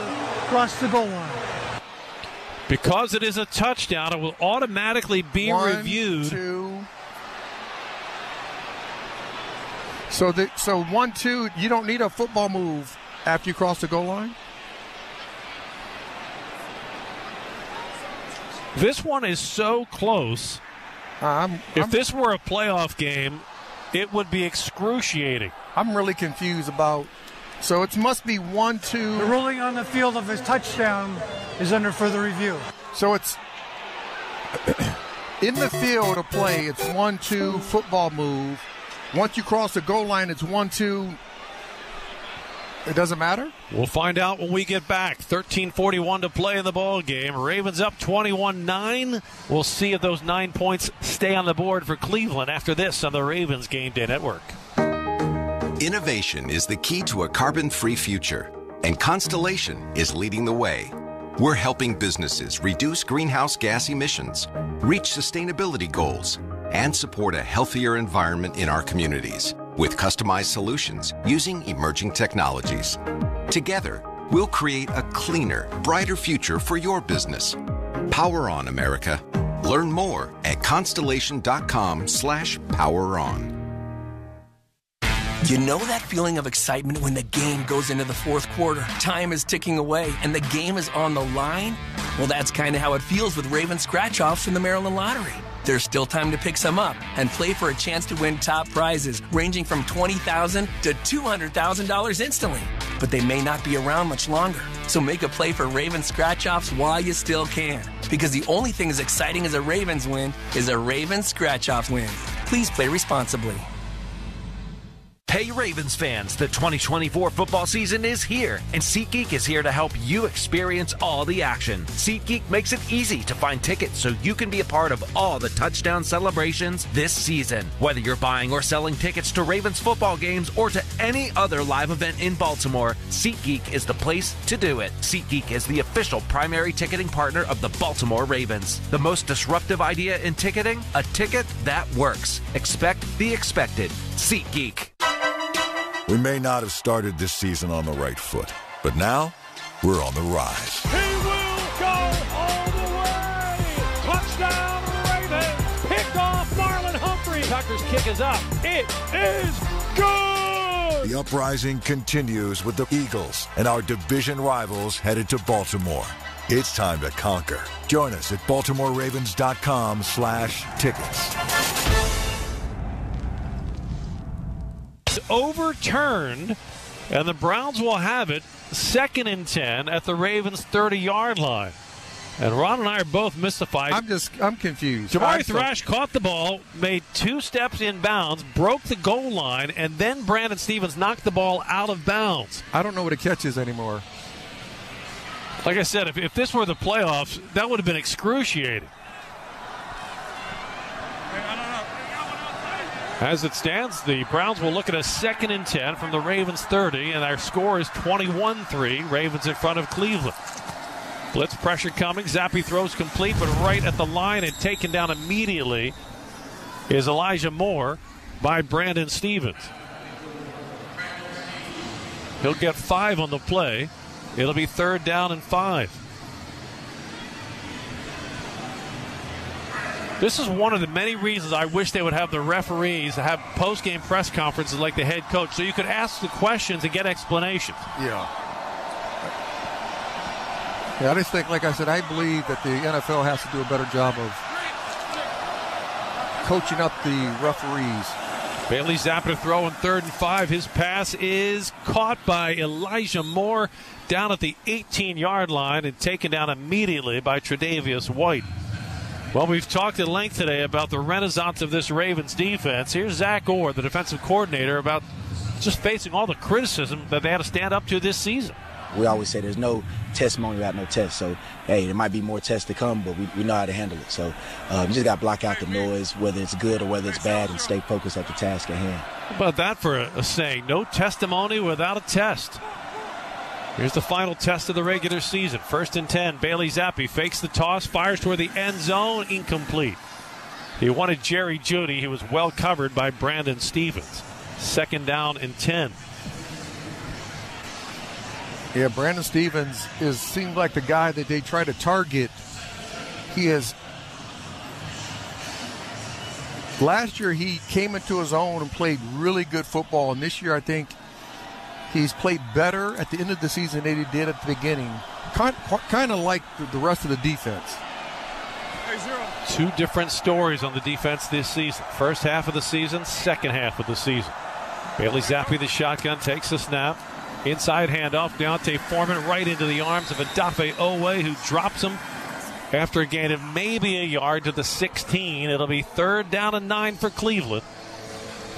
crossed the goal line. Because it is a touchdown, it will automatically be reviewed. 2. So 1-2, you don't need a football move after you cross the goal line? This one is so close. If this were a playoff game, it would be excruciating. I'm really confused about. So it must be 1-2. The ruling on the field of his touchdown is under further review. So it's in the field of play. It's 1-2 football move. Once you cross the goal line, it's 1-2. It doesn't matter? We'll find out when we get back. 13:41 to play in the ball game. Ravens up 21-9. We'll see if those 9 points stay on the board for Cleveland after this on the Ravens Game Day Network. Innovation is the key to a carbon-free future, and Constellation is leading the way. We're helping businesses reduce greenhouse gas emissions, reach sustainability goals, and support a healthier environment in our communities with customized solutions using emerging technologies. Together, we'll create a cleaner, brighter future for your business. Power on, America. Learn more at constellation.com/poweron. You know that feeling of excitement when the game goes into the fourth quarter, time is ticking away, and the game is on the line? Well, that's kind of how it feels with Ravens scratch-offs from the Maryland Lottery. There's still time to pick some up and play for a chance to win top prizes ranging from $20,000 to $200,000 instantly. But they may not be around much longer. So make a play for Ravens scratch-offs while you still can. Because the only thing as exciting as a Ravens win is a Ravens scratch-off win. Please play responsibly. Hey Ravens fans, the 2024 football season is here, and SeatGeek is here to help you experience all the action. SeatGeek makes it easy to find tickets so you can be a part of all the touchdown celebrations this season. Whether you're buying or selling tickets to Ravens football games or to any other live event in Baltimore, SeatGeek is the place to do it. SeatGeek is the official primary ticketing partner of the Baltimore Ravens. The most disruptive idea in ticketing? A ticket that works. Expect the expected. SeatGeek. We may not have started this season on the right foot, but now we're on the rise. He will go all the way! Touchdown Ravens! Picked off Marlon Humphrey! Tucker's kick is up. It is good! The uprising continues with the Eagles and our division rivals headed to Baltimore. It's time to conquer. Join us at BaltimoreRavens.com/tickets. Overturned, and the Browns will have it 2nd and 10 at the Ravens 30-yard line. And Ron and I are both mystified. I'm confused. Jamari Thrash caught the ball, made 2 steps in bounds, broke the goal line, and then Brandon Stevens knocked the ball out of bounds. I don't know what a catch is anymore. Like I said, if this were the playoffs, that would have been excruciating. As it stands, the Browns will look at a 2nd and 10 from the Ravens 30, and our score is 21-3. Ravens in front of Cleveland. Blitz pressure coming. Zappi throws complete, but right at the line and taken down immediately is Elijah Moore by Brandon Stevens. He'll get 5 on the play. It'll be 3rd down and 5. This is one of the many reasons I wish they would have the referees have post-game press conferences like the head coach, so you could ask the questions and get explanations. Yeah, I just think, like I said, I believe that the NFL has to do a better job of coaching up the referees. Bailey Zappi to throw in 3rd and 5. His pass is caught by Elijah Moore down at the 18-yard line and taken down immediately by Tre'Davious White. Well, we've talked at length today about the renaissance of this Ravens defense. Here's Zach Orr, the defensive coordinator, about just facing all the criticism that they had to stand up to this season. We always say there's no testimony without no test. So, hey, there might be more tests to come, but we know how to handle it. So you just got to block out the noise, whether it's good or whether it's bad, and stay focused at the task at hand. How about that for a saying? No testimony without a test. Here's the final test of the regular season. 1st and 10. Bailey Zappi fakes the toss, fires toward the end zone. Incomplete. He wanted Jerry Jeudy. He was well covered by Brandon Stevens. 2nd down and 10. Yeah, Brandon Stevens seems like the guy that they try to target. Last year he came into his own and played really good football, and this year I think he's played better at the end of the season than he did at the beginning. Kind of like the rest of the defense. 2 different stories on the defense this season. First half of the season, second half of the season. Bailey Zappi, the shotgun, takes the snap. Inside handoff, Deontay Foreman right into the arms of Odafe Owe, who drops him after a gain of maybe a yard to the 16. It'll be 3rd down and 9 for Cleveland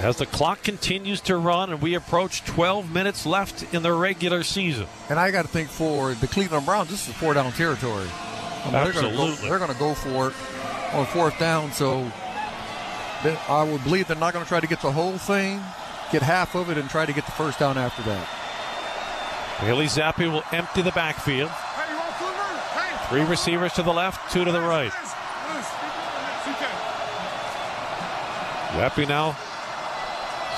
as the clock continues to run and we approach 12 minutes left in the regular season. And I got to think for the Cleveland Browns, this is 4th down territory. Absolutely. They're going to go for it on 4th down, so I would believe they're not going to try to get the whole thing, get half of it, and try to get the 1st down after that. Bailey Zappi will empty the backfield. 3 receivers to the left, 2 to the right. Zappi now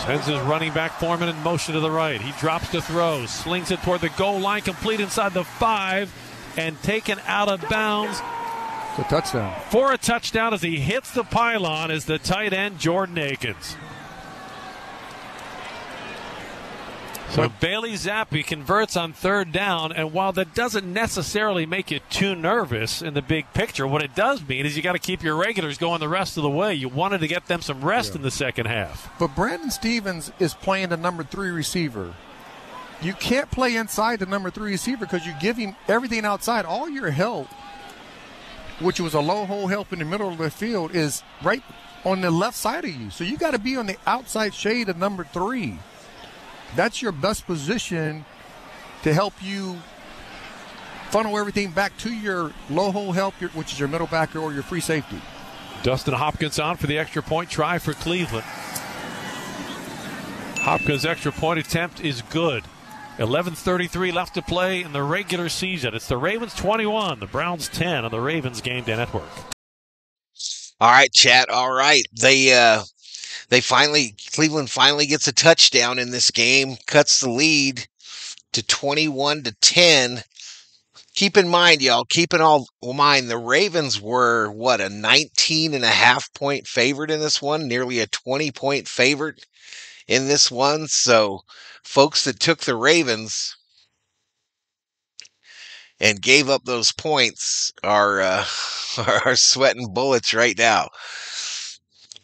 sends his running back Foreman in motion to the right. He drops to throw, slings it toward the goal line, complete inside the 5, and taken out of bounds. It's a touchdown. For a touchdown as he hits the pylon is the tight end Jordan Akins. So Bailey Zappi converts on 3rd down, and while that doesn't necessarily make you too nervous in the big picture, what it does mean is you got to keep your regulars going the rest of the way. You wanted to get them some rest in the second half. But Brandon Stevens is playing the number 3 receiver. You can't play inside the number 3 receiver because you give him everything outside. All your help, which was a low hole help in the middle of the field, is right on the left side of you. So you got to be on the outside shade of number 3. That's your best position to help you funnel everything back to your low hole help, which is your middle backer or your free safety. Dustin Hopkins on for the extra point try for Cleveland. Hopkins' extra point attempt is good. 11:33 left to play in the regular season. It's the Ravens 21, the Browns 10 on the Ravens Game Day Network. All right, chat. All right. Cleveland finally gets a touchdown in this game, cuts the lead to 21-10. Keep in mind, y'all, the Ravens were, a 19.5-point favorite in this one, nearly a 20-point favorite in this one. So folks that took the Ravens and gave up those points are sweating bullets right now.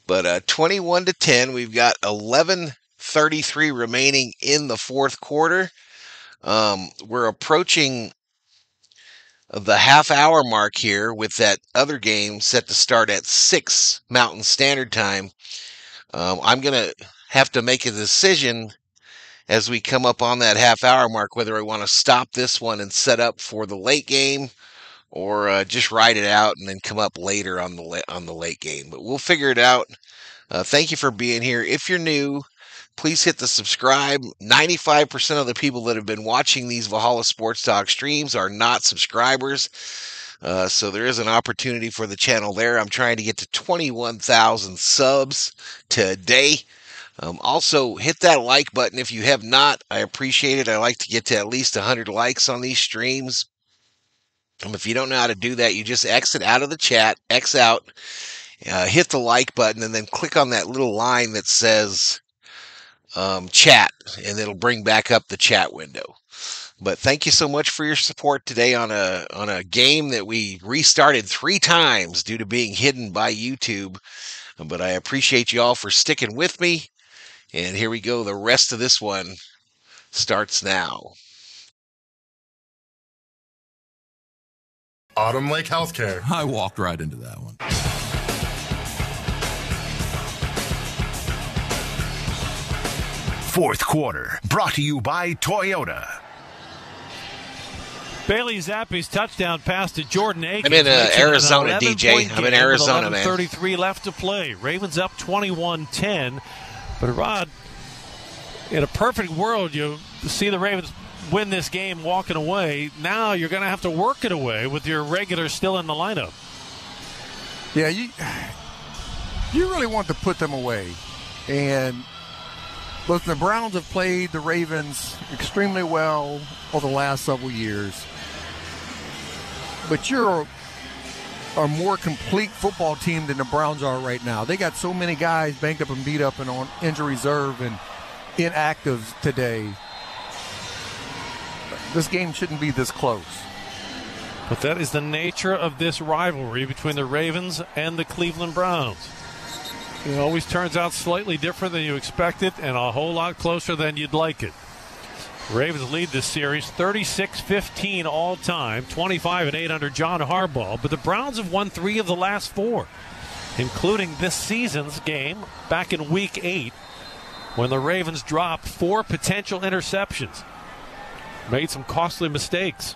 But 21-10, we've got 11:33 remaining in the 4th quarter. We're approaching the half-hour mark here with that other game set to start at 6 Mountain Standard Time. I'm going to have to make a decision as we come up on that half-hour mark whether I want to stop this one and set up for the late game or just ride it out and then come up later on the late game. But we'll figure it out Thank you for being here. If you're new, please hit the subscribe. 95% of the people that have been watching these Valhalla Sports Talk streams are not subscribers. So there is an opportunity for the channel there. I'm trying to get to 21,000 subs today. Also, hit that like button if you have not. I appreciate it. I like to get to at least 100 likes on these streams. If you don't know how to do that, you just exit out of the chat, X out, hit the like button, and then click on that little line that says chat, and it'll bring back up the chat window. But thank you so much for your support today on a game that we restarted 3 times due to being hidden by YouTube. But I appreciate you all for sticking with me. And here we go. The rest of this one starts now. Autumn Lake Healthcare. I walked right into that one. Fourth quarter, brought to you by Toyota. Bailey Zappi's touchdown pass to Jordan Akins. I'm in Arizona, DJ. I'm in Arizona, man. 33 left to play. Ravens up 21-10. But, Rod, in a perfect world, you see the Ravens win this game walking away. Now you're going to have to work it away with your regulars still in the lineup. Yeah, you really want to put them away. And look, the Browns have played the Ravens extremely well over the last several years. But you're a more complete football team than the Browns are right now. They got so many guys banged up and beat up and on injury reserve and inactive today. This game shouldn't be this close. But that is the nature of this rivalry between the Ravens and the Cleveland Browns. It always turns out slightly different than you expected and a whole lot closer than you'd like it. Ravens lead this series 36-15 all time, 25-8 under John Harbaugh. But the Browns have won 3 of the last 4, including this season's game back in Week 8 when the Ravens dropped 4 potential interceptions. Made some costly mistakes.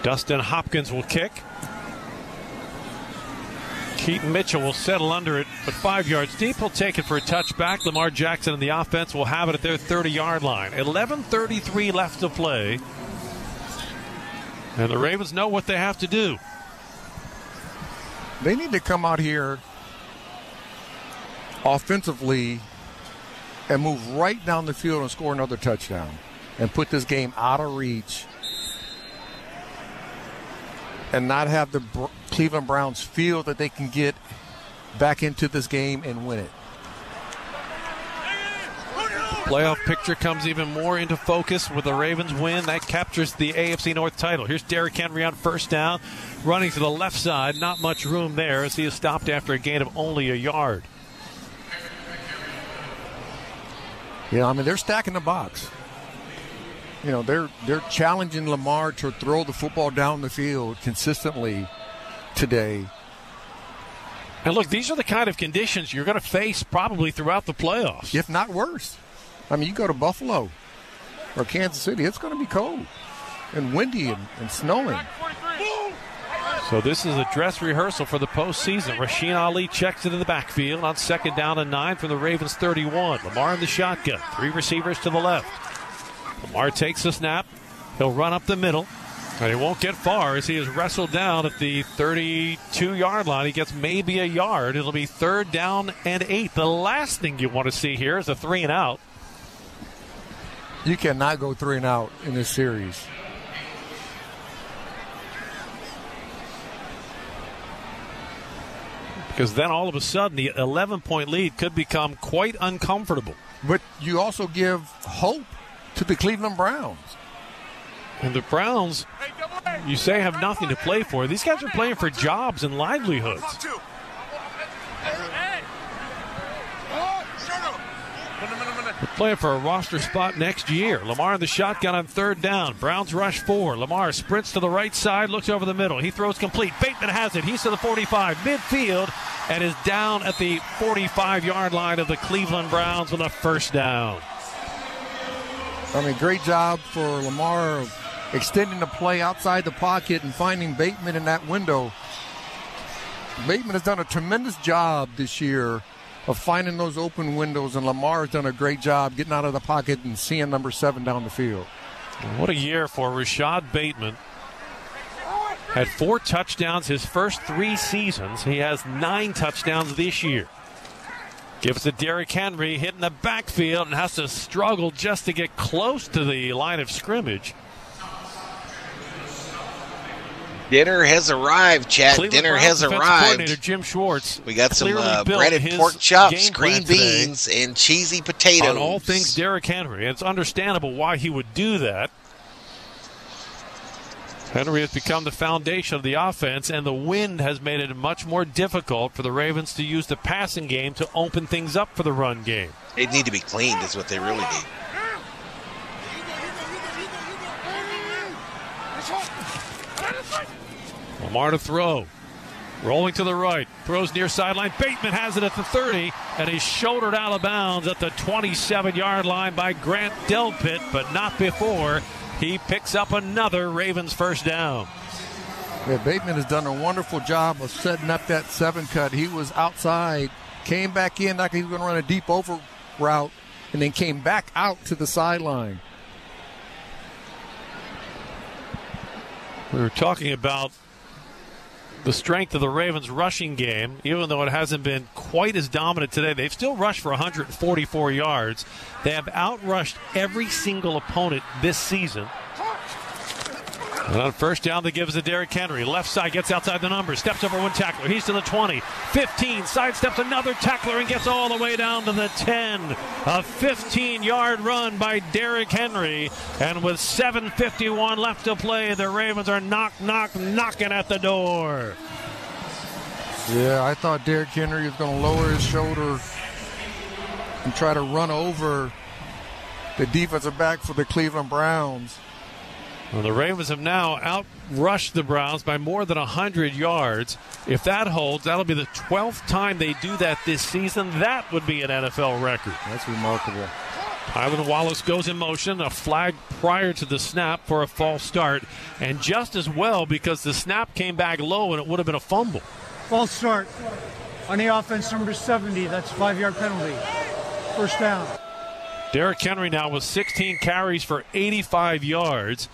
Dustin Hopkins will kick. Keaton Mitchell will settle under it, but 5 yards deep. He'll take it for a touchback. Lamar Jackson and the offense will have it at their 30-yard line. 11:33 left to play. And the Ravens know what they have to do. They need to come out here offensively and move right down the field and score another touchdown and put this game out of reach and not have the Cleveland Browns feel that they can get back into this game and win it. Playoff picture comes even more into focus with the Ravens win. That captures the AFC North title. Here's Derrick Henry on first down, running to the left side. Not much room there as he is stopped after a gain of only a yard. Yeah, I mean, they're stacking the box. You know, they're challenging Lamar to throw the football down the field consistently today. And look, these are the kind of conditions you're going to face probably throughout the playoffs. If not worse. I mean, you go to Buffalo or Kansas City, it's going to be cold and windy and snowing. So this is a dress rehearsal for the postseason. Rasheen Ali checks into the backfield on 2nd down and 9 from the Ravens 31. Lamar in the shotgun. 3 receivers to the left. Lamar takes the snap. He'll run up the middle. And he won't get far as he is wrestled down at the 32-yard line. He gets maybe a yard. It'll be 3rd down and 8. The last thing you want to see here is a 3 and out. You cannot go 3 and out in this series. Because then all of a sudden the 11-point lead could become quite uncomfortable. But you also give hope to the Cleveland Browns. And the Browns, you say, have nothing to play for. These guys are playing for jobs and livelihoods. They're playing for a roster spot next year. Lamar in the shotgun on 3rd down. Browns rush 4. Lamar sprints to the right side, looks over the middle. He throws complete. Bateman has it. He's to the 45, midfield, and is down at the 45-yard line of the Cleveland Browns with a 1st down. I mean, great job for Lamar of extending the play outside the pocket and finding Bateman in that window. Bateman has done a tremendous job this year of finding those open windows, and Lamar has done a great job getting out of the pocket and seeing number 7 down the field. What a year for Rashad Bateman. Had 4 touchdowns his first 3 seasons. He has 9 touchdowns this year. Gives to Derrick Henry, hitting the backfield, and has to struggle just to get close to the line of scrimmage. Dinner has arrived, Chad. Cleveland Dinner Browns has arrived. Coordinator Jim Schwartz. We got some clearly built breaded his pork chops, game plan green beans, and cheesy potatoes. On all things Derrick Henry. It's understandable why he would do that. Henry has become the foundation of the offense, and the wind has made it much more difficult for the Ravens to use the passing game to open things up for the run game. They need to be cleaned is what they really need. Lamar to throw. Rolling to the right. Throws near sideline. Bateman has it at the 30, and he's shouldered out of bounds at the 27-yard line by Grant Delpit, but not before he picks up another Ravens first down. Yeah, Bateman has done a wonderful job of setting up that 7 cut. He was outside, came back in like he was going to run a deep over route, and then came back out to the sideline. We were talking about the strength of the Ravens' rushing game. Even though it hasn't been quite as dominant today, they've still rushed for 144 yards. They have outrushed every single opponent this season. And on first down, they give us to Derrick Henry. Left side, gets outside the numbers, steps over 1 tackler. He's to the 20, 15, sidesteps another tackler and gets all the way down to the 10. A 15-yard run by Derrick Henry. And with 7:51 left to play, the Ravens are knocking at the door. Yeah, I thought Derrick Henry was going to lower his shoulder and try to run over the defensive back for the Cleveland Browns. Well, the Ravens have now outrushed the Browns by more than 100 yards. If that holds, that'll be the 12th time they do that this season. That would be an NFL record. That's remarkable. Tylan Wallace goes in motion, a flag prior to the snap for a false start, and just as well because the snap came back low and it would have been a fumble. False start on the offense, number 70. That's a 5-yard penalty. First down. Derrick Henry now with 16 carries for 85 yards.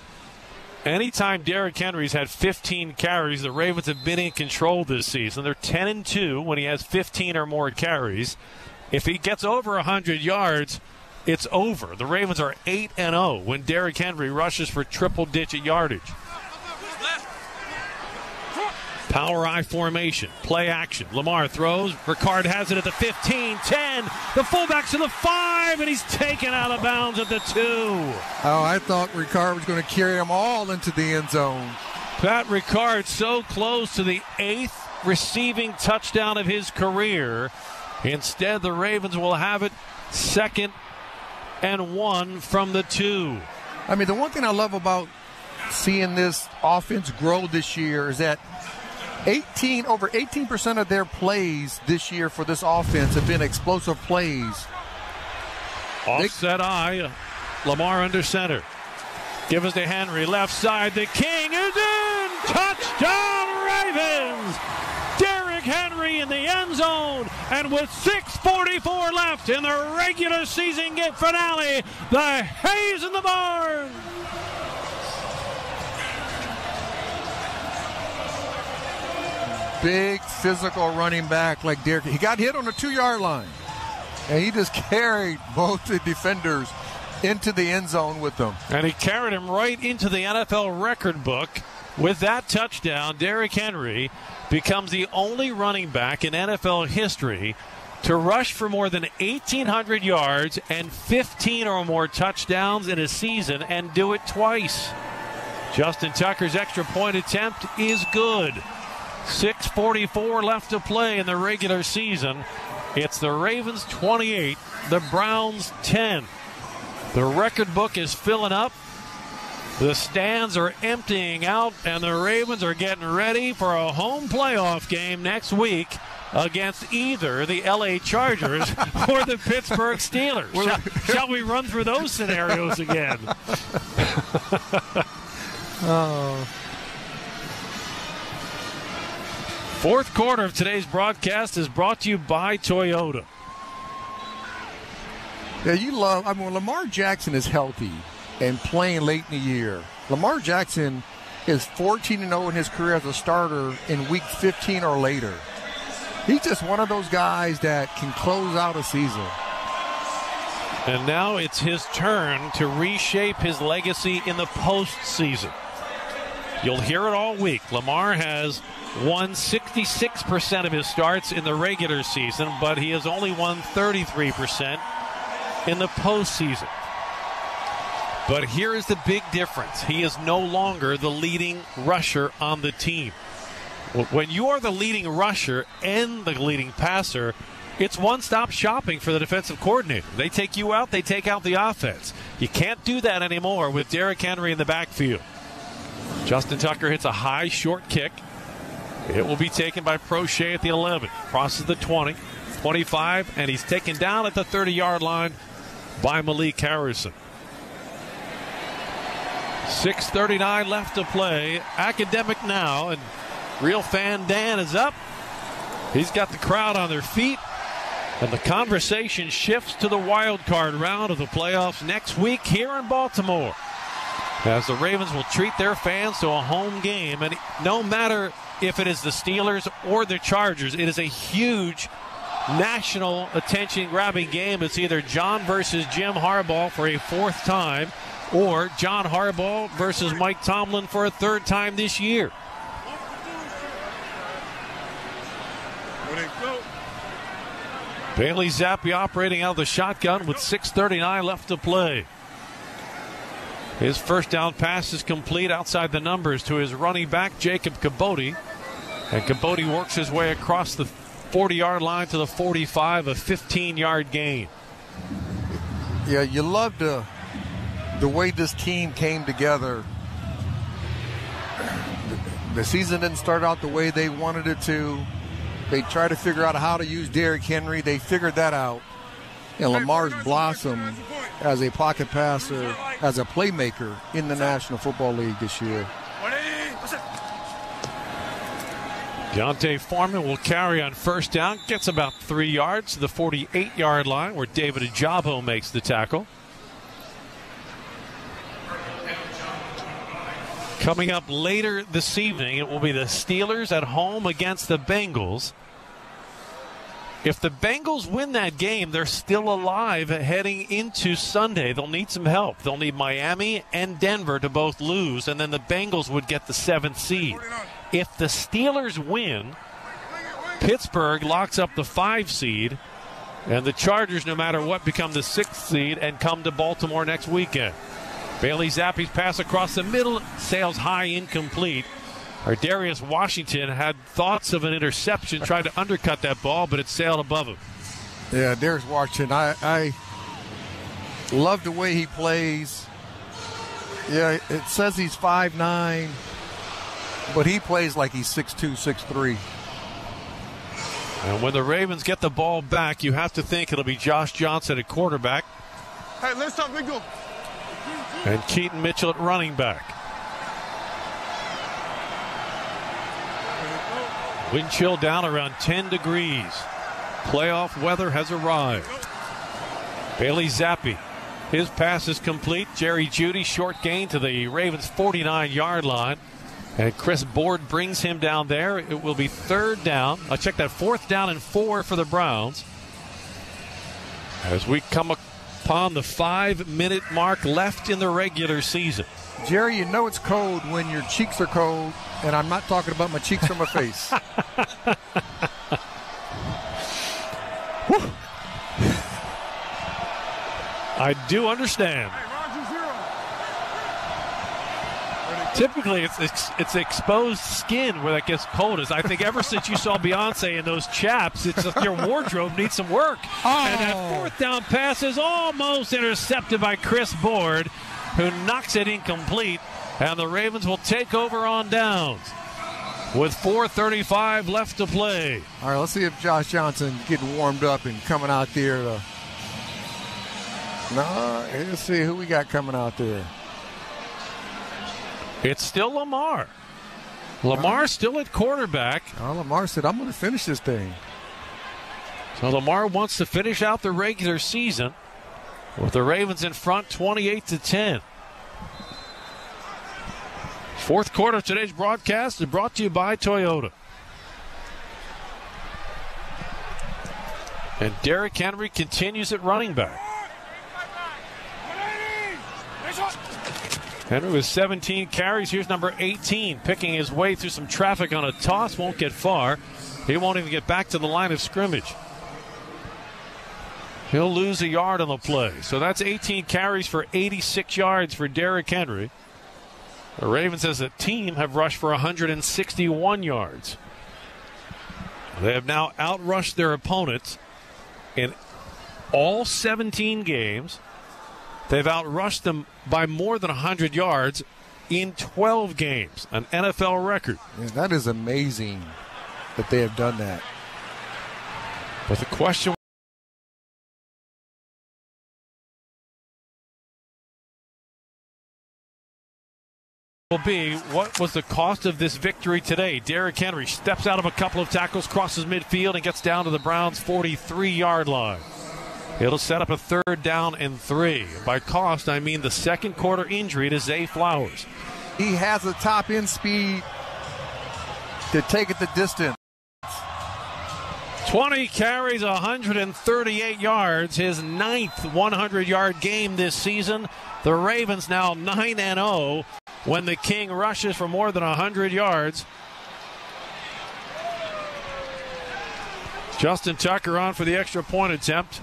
Anytime Derrick Henry's had 15 carries, the Ravens have been in control this season. They're 10-2 when he has 15 or more carries. If he gets over 100 yards, it's over. The Ravens are 8-0 when Derrick Henry rushes for triple-digit yardage. Power I formation, play action. Lamar throws. Ricard has it at the 15, 10. The fullback's to the 5, and he's taken out of bounds at the 2. Oh, I thought Ricard was going to carry them all into the end zone. Pat Ricard so close to the 8th receiving touchdown of his career. Instead, the Ravens will have it 2nd and 1 from the 2. I mean, the one thing I love about seeing this offense grow this year is that over 18% of their plays this year for this offense have been explosive plays. Offset eye. Lamar under center. Give us to Henry. Left side. The King is in. Touchdown Ravens. Derrick Henry in the end zone. And with 6:44 left in the regular season finale, the hay's in the barn. Big physical running back like Derrick. He got hit on the 2-yard line, and he just carried both the defenders into the end zone with them. And he carried him right into the NFL record book. With that touchdown, Derrick Henry becomes the only running back in NFL history to rush for more than 1,800 yards and 15 or more touchdowns in a season and do it twice. Justin Tucker's extra point attempt is good. 6:44 left to play in the regular season. It's the Ravens 28, the Browns 10. The record book is filling up. The stands are emptying out, and the Ravens are getting ready for a home playoff game next week against either the LA Chargers or the Pittsburgh Steelers. Shall we run through those scenarios again? Fourth quarter of today's broadcast is brought to you by Toyota. Yeah, when Lamar Jackson is healthy and playing late in the year, Lamar Jackson is 14-0 in his career as a starter in week 15 or later. He's just one of those guys that can close out a season. And now it's his turn to reshape his legacy in the postseason. You'll hear it all week. Lamar has won 66% of his starts in the regular season, but he has only won 33% in the postseason. But here is the big difference. He is no longer the leading rusher on the team. When you are the leading rusher and the leading passer, it's one-stop shopping for the defensive coordinator. They take you out, they take out the offense. You can't do that anymore with Derrick Henry in the backfield. Justin Tucker hits a high, short kick. It will be taken by Prochet at the 11. Crosses the 20, 25, and he's taken down at the 30-yard line by Malik Harrison. 6:39 left to play. Academic now, and Real Fan Dan is up. He's got the crowd on their feet, and the conversation shifts to the wild card round of the playoffs next week here in Baltimore, as the Ravens will treat their fans to a home game. And no matter if it is the Steelers or the Chargers, it is a huge national attention-grabbing game. It's either John versus Jim Harbaugh for a fourth time, or John Harbaugh versus Mike Tomlin for a third time this year. Bailey Zappi operating out of the shotgun with 6:39 left to play. His first down pass is complete outside the numbers to his running back, Jacob Cabote. And Cabote works his way across the 40-yard line to the 45, a 15-yard gain. Yeah, you love the way this team came together. The season didn't start out the way they wanted it to. They tried to figure out how to use Derrick Henry. They figured that out. And Lamar's blossomed as a pocket passer, as a playmaker in the National Football League this year. Deontay Foreman will carry on first down. Gets about 3 yards to the 48-yard line where David Ajabo makes the tackle. Coming up later this evening, it will be the Steelers at home against the Bengals. If the Bengals win that game, they're still alive heading into Sunday. They'll need some help. They'll need Miami and Denver to both lose, and then the Bengals would get the 7th seed. If the Steelers win, Pittsburgh locks up the 5 seed, and the Chargers, no matter what, become the 6th seed and come to Baltimore next weekend. Bailey Zappi's pass across the middle sails high, incomplete. Darius Washington had thoughts of an interception, tried to undercut that ball, but it sailed above him. Yeah, Darius Washington, I love the way he plays. Yeah, it says he's 5'9", but he plays like he's 6'2", 6'3". And when the Ravens get the ball back, you have to think it'll be Josh Johnson at quarterback. Hey, let's talk big go. And Keaton Mitchell at running back. Wind chill down around 10 degrees. Playoff weather has arrived. Bailey Zappi. His pass is complete. Jerry Jeudy, short gain to the Ravens' 49-yard line. And Chris Board brings him down there. It will be third down. I'll check that, 4th down and 4 for the Browns. As we come upon the 5-minute mark left in the regular season. Jerry, you know it's cold when your cheeks are cold, and I'm not talking about my cheeks or my face. I do understand. Typically, it's exposed skin where that gets coldest. I think ever since you saw Beyonce in those chaps, it's just your wardrobe needs some work. Oh. And that 4th down pass is almost intercepted by Chris Board, who knocks it incomplete, and the Ravens will take over on downs with 4:35 left to play. All right, let's see if Josh Johnson getting warmed up and coming out there. Let's see who we got coming out there. It's still Lamar. Lamar's still at quarterback. Lamar said, I'm going to finish this thing. So Lamar wants to finish out the regular season with the Ravens in front 28-10. Fourth quarter of today's broadcast is brought to you by Toyota. And Derrick Henry continues at running back. Henry with 17 carries. Here's number 18, picking his way through some traffic on a toss. Won't get far. He won't even get back to the line of scrimmage. He'll lose a yard on the play. So that's 18 carries for 86 yards for Derrick Henry. The Ravens as a team have rushed for 161 yards. They have now outrushed their opponents in all 17 games. They've outrushed them by more than 100 yards in 12 games, an NFL record. Yeah, that is amazing that they have done that. But the question will be, what was the cost of this victory today? Derrick Henry steps out of a couple of tackles, crosses midfield, and gets down to the Browns' 43-yard line. It'll set up a 3rd down and 3. By cost, I mean the second quarter injury to Zay Flowers. He has a top end speed to take it the distance. 20 carries, 138 yards, his 9th 100-yard game this season. The Ravens now 9-0 when the King rushes for more than 100 yards. Justin Tucker on for the extra point attempt.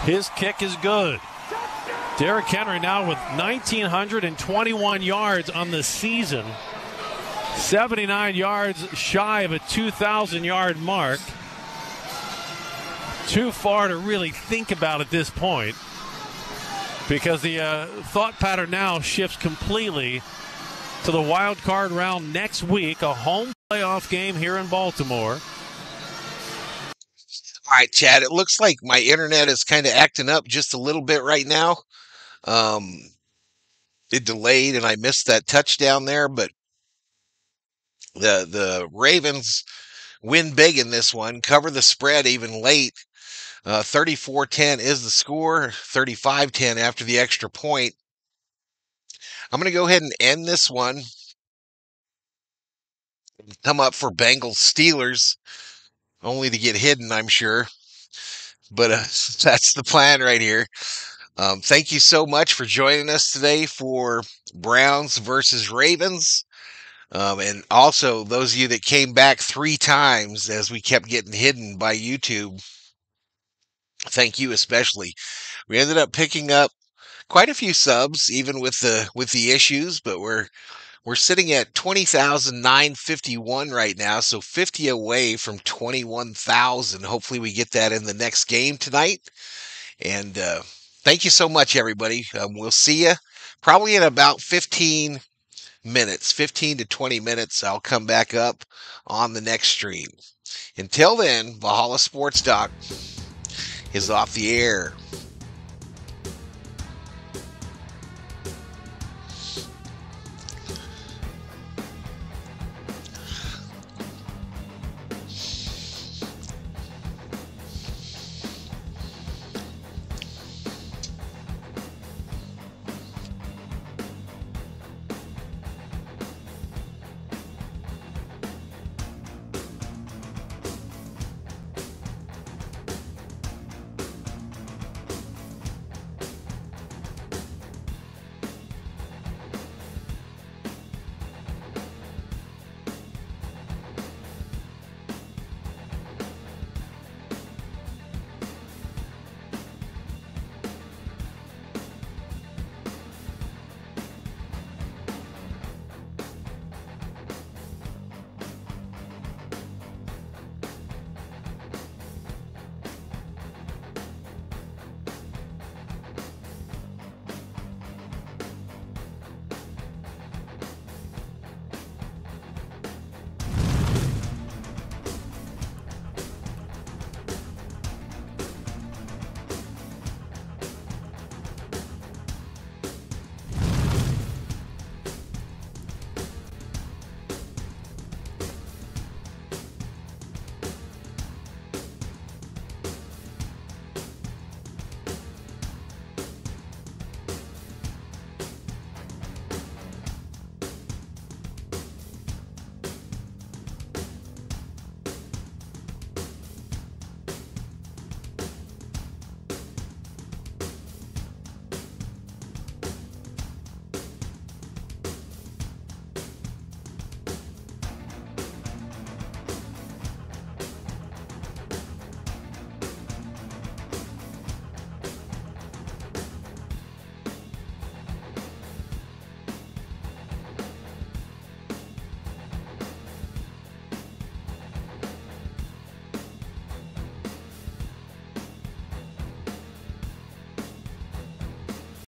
His kick is good. Derrick Henry now with 1,921 yards on the season. 79 yards shy of a 2,000-yard mark. Too far to really think about at this point, because the thought pattern now shifts completely to the wild card round next week, a home playoff game here in Baltimore. All right, Chad, it looks like my internet is kind of acting up just a little bit right now. It delayed and I missed that touchdown there, but the Ravens win big in this one, cover the spread even late. 34-10 is the score, 35-10 after the extra point. I'm going to go ahead and end this one. Come up for Bengals Steelers, only to get hidden, I'm sure. But that's the plan right here. Thank you so much for joining us today for Browns versus Ravens. And also those of you that came back 3 times as we kept getting hidden by YouTube. Thank you especially. We ended up picking up quite a few subs, even with the issues, but we're sitting at 20,951 right now, so 50 away from 21,000. Hopefully we get that in the next game tonight. And thank you so much, everybody. We'll see you probably in about 15 minutes, 15 to 20 minutes. I'll come back up on the next stream. Until then, Valhalla Sports Talk is off the air.